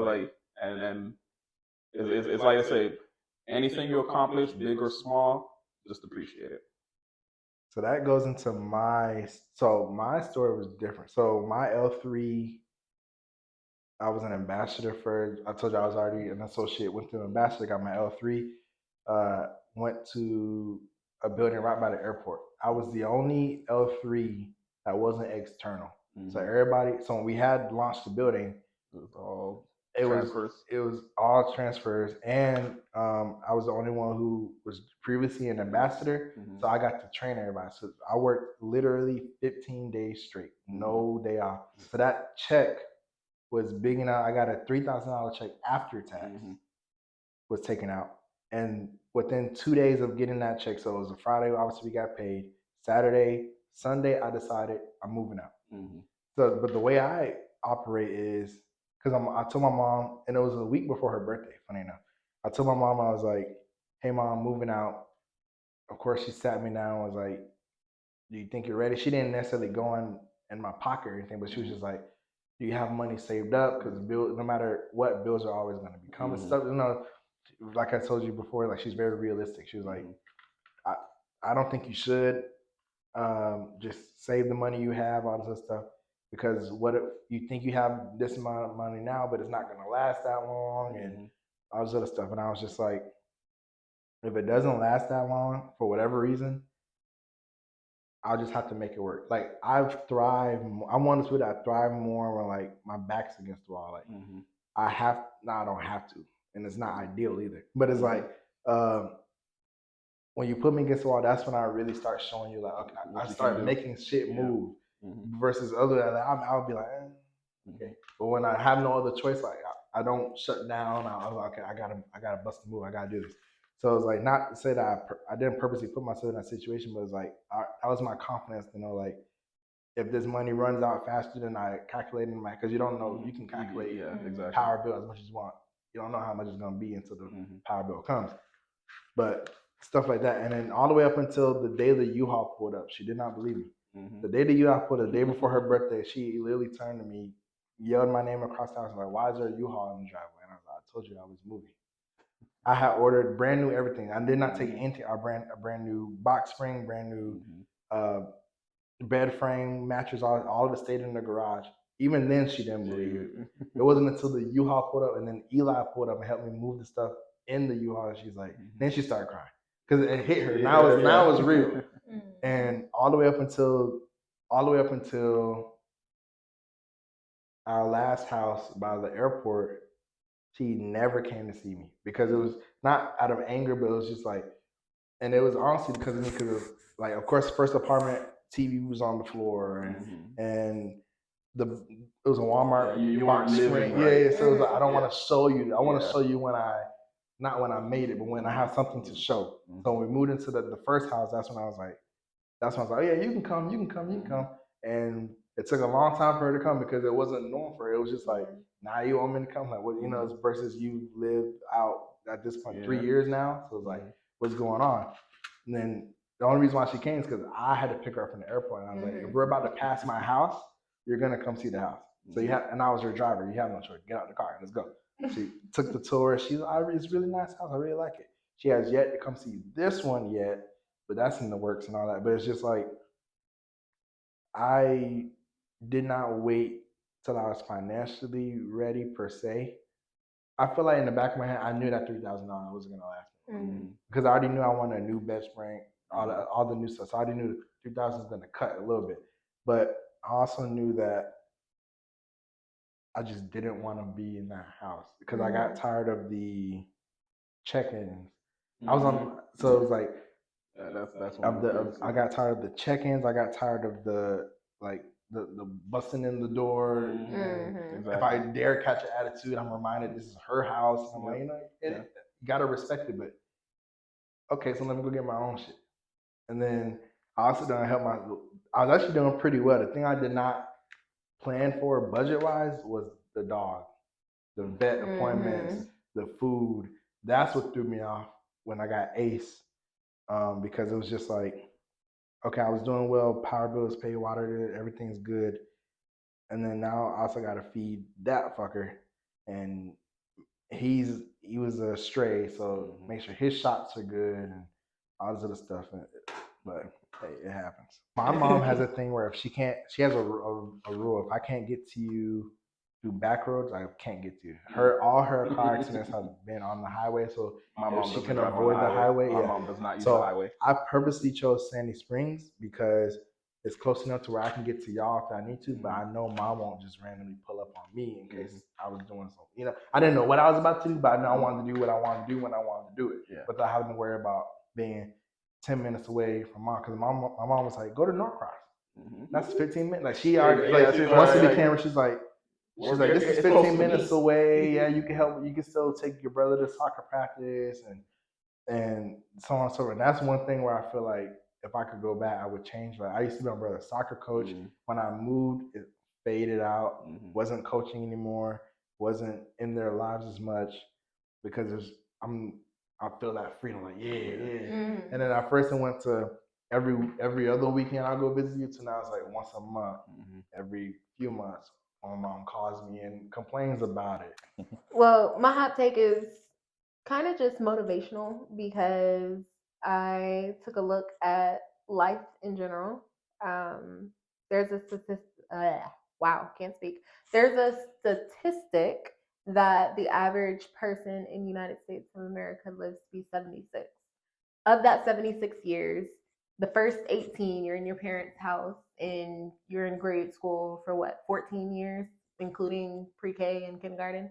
Like and it's like I say, anything you accomplish, big or small, just appreciate it. So that goes into my story was different. So my L3, I was an ambassador for, I told you I was already an associate, went to ambassador, got my L3, went to a building right by the airport. I was the only L3 that wasn't external. So everybody, so when we had launched the building, it was all transfers, and I was the only one who was previously an ambassador, so I got to train everybody. So I worked literally 15 days straight, no day off. So that check was big enough. I got a $3,000 check after tax was taken out, and within 2 days of getting that check, so it was a Friday, obviously we got paid. Saturday, Sunday, I decided I'm moving out. So, but the way I operate is, because I told my mom, and it was a week before her birthday, funny enough. I told my mom, I was like, hey mom, I'm moving out. Of course, she sat me down and was like, do you think you're ready? She didn't necessarily go in my pocket or anything, but she was just like, do you have money saved up? Because no matter what, bills are always going to be coming. Stuff, like I told you before, like she's very realistic. She was like, I don't think you should just save the money you have, all this stuff. Because what if you think you have this amount of money now, but it's not going to last that long, and all this other stuff. And I was just like, if it doesn't last that long for whatever reason, I'll just have to make it work. Like I've thrived. I'm one of those people that thrive more when like my back's against the wall. Like I don't have to, and it's not ideal either. But it's like when you put me against the wall, that's when I really start showing you like, okay, I start making shit move. Versus other than that, I'll be like, okay. But when I have no other choice, like I don't shut down. I was like, okay, I gotta bust a move. I gotta do this. So it's like, not to say that I didn't purposely put myself in that situation, but it's like that was my confidence to know, like, if this money runs out faster than I calculated in my, because you don't know, you can calculate exactly. Power bill as much as you want. You don't know how much it's gonna be until the power bill comes. But stuff like that, and then all the way up until the day the U-Haul pulled up, she did not believe me. The day the U-Haul pulled up, the day before her birthday, she literally turned to me, yelled my name across the house, like, "Why is there a U-Haul in the driveway?" And I was like, "I told you I was moving." I had ordered brand new everything. I did not take anything. A brand new box spring, brand new bed frame, mattress. All of it stayed in the garage. even then she didn't believe it. It wasn't until the U-Haul pulled up and then Eli pulled up and helped me move the stuff in the U-Haul. And she's like, then she started crying because it hit her. Now it was real. And all the way up until our last house by the airport, she never came to see me because it was not out of anger, but it was just like, and it was honestly because of me, because like, of course, first apartment, TV was on the floor, and it was a Walmart. Yeah, you weren't living, right? So it was like, I don't want to show you. I want to show you not when I made it, but when I have something to show. So when we moved into the first house, that's when I was like, oh yeah, you can come. And it took a long time for her to come because it wasn't normal for her. It was just like, now you want me to come? Like, what, it's versus you lived out at this point 3 years now. So it's like, what's going on? And then the only reason why she came is because I had to pick her up from the airport. And I was like, if we're about to pass my house, you're going to come see the house. So and I was her driver. You have no choice. Get out of the car. Let's go. She took the tour. It's a really nice house. I really like it. She has yet to come see this one yet, but that's in the works and all that. But it's just like, I did not wait till I was financially ready per se. I feel like in the back of my head, I knew that $3,000 wasn't gonna last me because I already knew I wanted a new bed spring, all the new stuff. So I already knew the 3,000 was gonna cut a little bit, but I also knew that I just didn't want to be in that house because I got tired of the check-ins. I was on, so it was like, that's I got tired of the check-ins. I got tired of the busting in the door. Exactly. If I dare catch an attitude, I'm reminded this is her house. And I'm like, you gotta respect it. But okay, so let me go get my own shit. And then I also done help I was actually doing pretty well. The thing I did not plan for budget-wise was the dog, the vet appointments, the food. That's what threw me off when I got Ace. Because it was just like, okay, I was doing well, power bills paid, water, everything's good. And then now I also got to feed that fucker. And he was a stray, so make sure his shots are good and all this other stuff. But hey, it happens. My mom has a thing where if she has a rule, if I can't get to you through back roads, I can't get to you. All her car accidents have been on the highway, so my mom she can avoid the highway. My mom does not use the highway. I purposely chose Sandy Springs because it's close enough to where I can get to y'all if I need to, but I know mom won't just randomly pull up on me in case I was doing something. I didn't know what I was about to do, but I know I wanted to do what I wanted to do when I wanted to do it. Yeah. Without having to worry about being 10 minutes away from mom, because my mom was like, go to Norcross. That's 15 minutes. Like she already, once it became, she's like, this is 15 minutes away. Yeah, you can help. You can still take your brother to soccer practice and so on and so forth. And that's one thing where I feel like if I could go back, I would change. Like I used to be my brother's soccer coach. When I moved, it faded out. Wasn't coaching anymore. Wasn't in their lives as much because I feel that freedom. Like And then I first went to every other weekend I'll go visit you. To now it's like once a month, every few months. My mom calls me and complains about it. Well, my hot take is kind of just motivational because I took a look at life in general. There's a statistic. Can't speak. There's a statistic that the average person in the United States of America lives to be 76. Of that 76 years, the first 18, you're in your parents' house and you're in grade school for 14 years, including pre-K and kindergarten.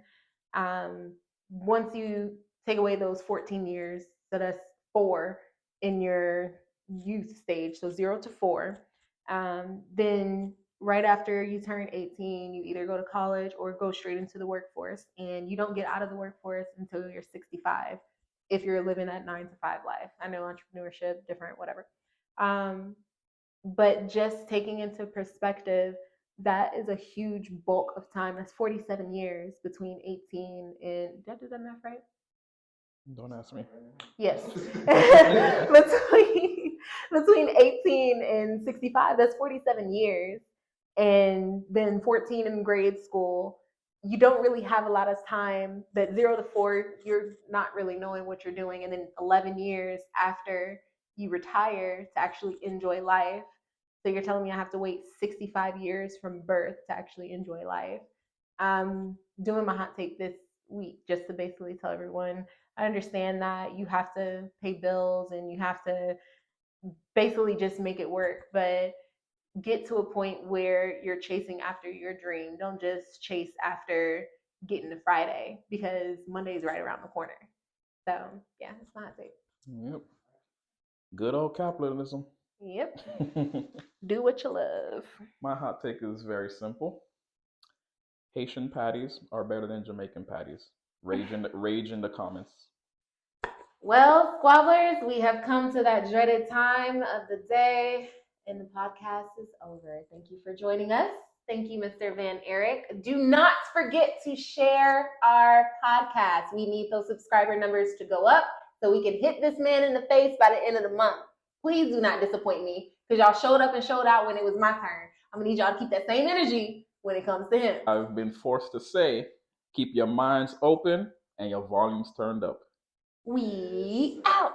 Once you take away those 14 years, so that's 4 in your youth stage, so 0 to 4. Then right after you turn 18, you either go to college or go straight into the workforce, and you don't get out of the workforce until you're 65 if you're living that 9 to 5 life. I know entrepreneurship, different, whatever. But just taking into perspective, that is a huge bulk of time. That's 47 years between 18 and, did I do that math right? Don't ask me. Yes. between 18 and 65, that's 47 years. And then 14 in grade school, you don't really have a lot of time. That 0 to 4, you're not really knowing what you're doing. And then 11 years after you retire to actually enjoy life, So you're telling me I have to wait 65 years from birth to actually enjoy life. I'm doing my hot take this week just to basically tell everyone I understand that you have to pay bills and you have to basically just make it work, but get to a point where you're chasing after your dream. Don't just chase after getting to Friday because Monday's right around the corner. So yeah, it's my hot take. Yep. Good old capitalism. Yep. Do what you love. My hot take is very simple. Haitian patties are better than Jamaican patties. Rage in the comments. Well, squabblers, we have come to that dreaded time of the day, and the podcast is over. Thank you for joining us. Thank you, Mr. Van Eric. Do not forget to share our podcast. We need those subscriber numbers to go up so we can hit this man in the face by the end of the month. Please do not disappoint me because y'all showed up and showed out when it was my turn. I'm going to need y'all to keep that same energy when it comes to him. I've been forced to say, keep your minds open and your volumes turned up. We out.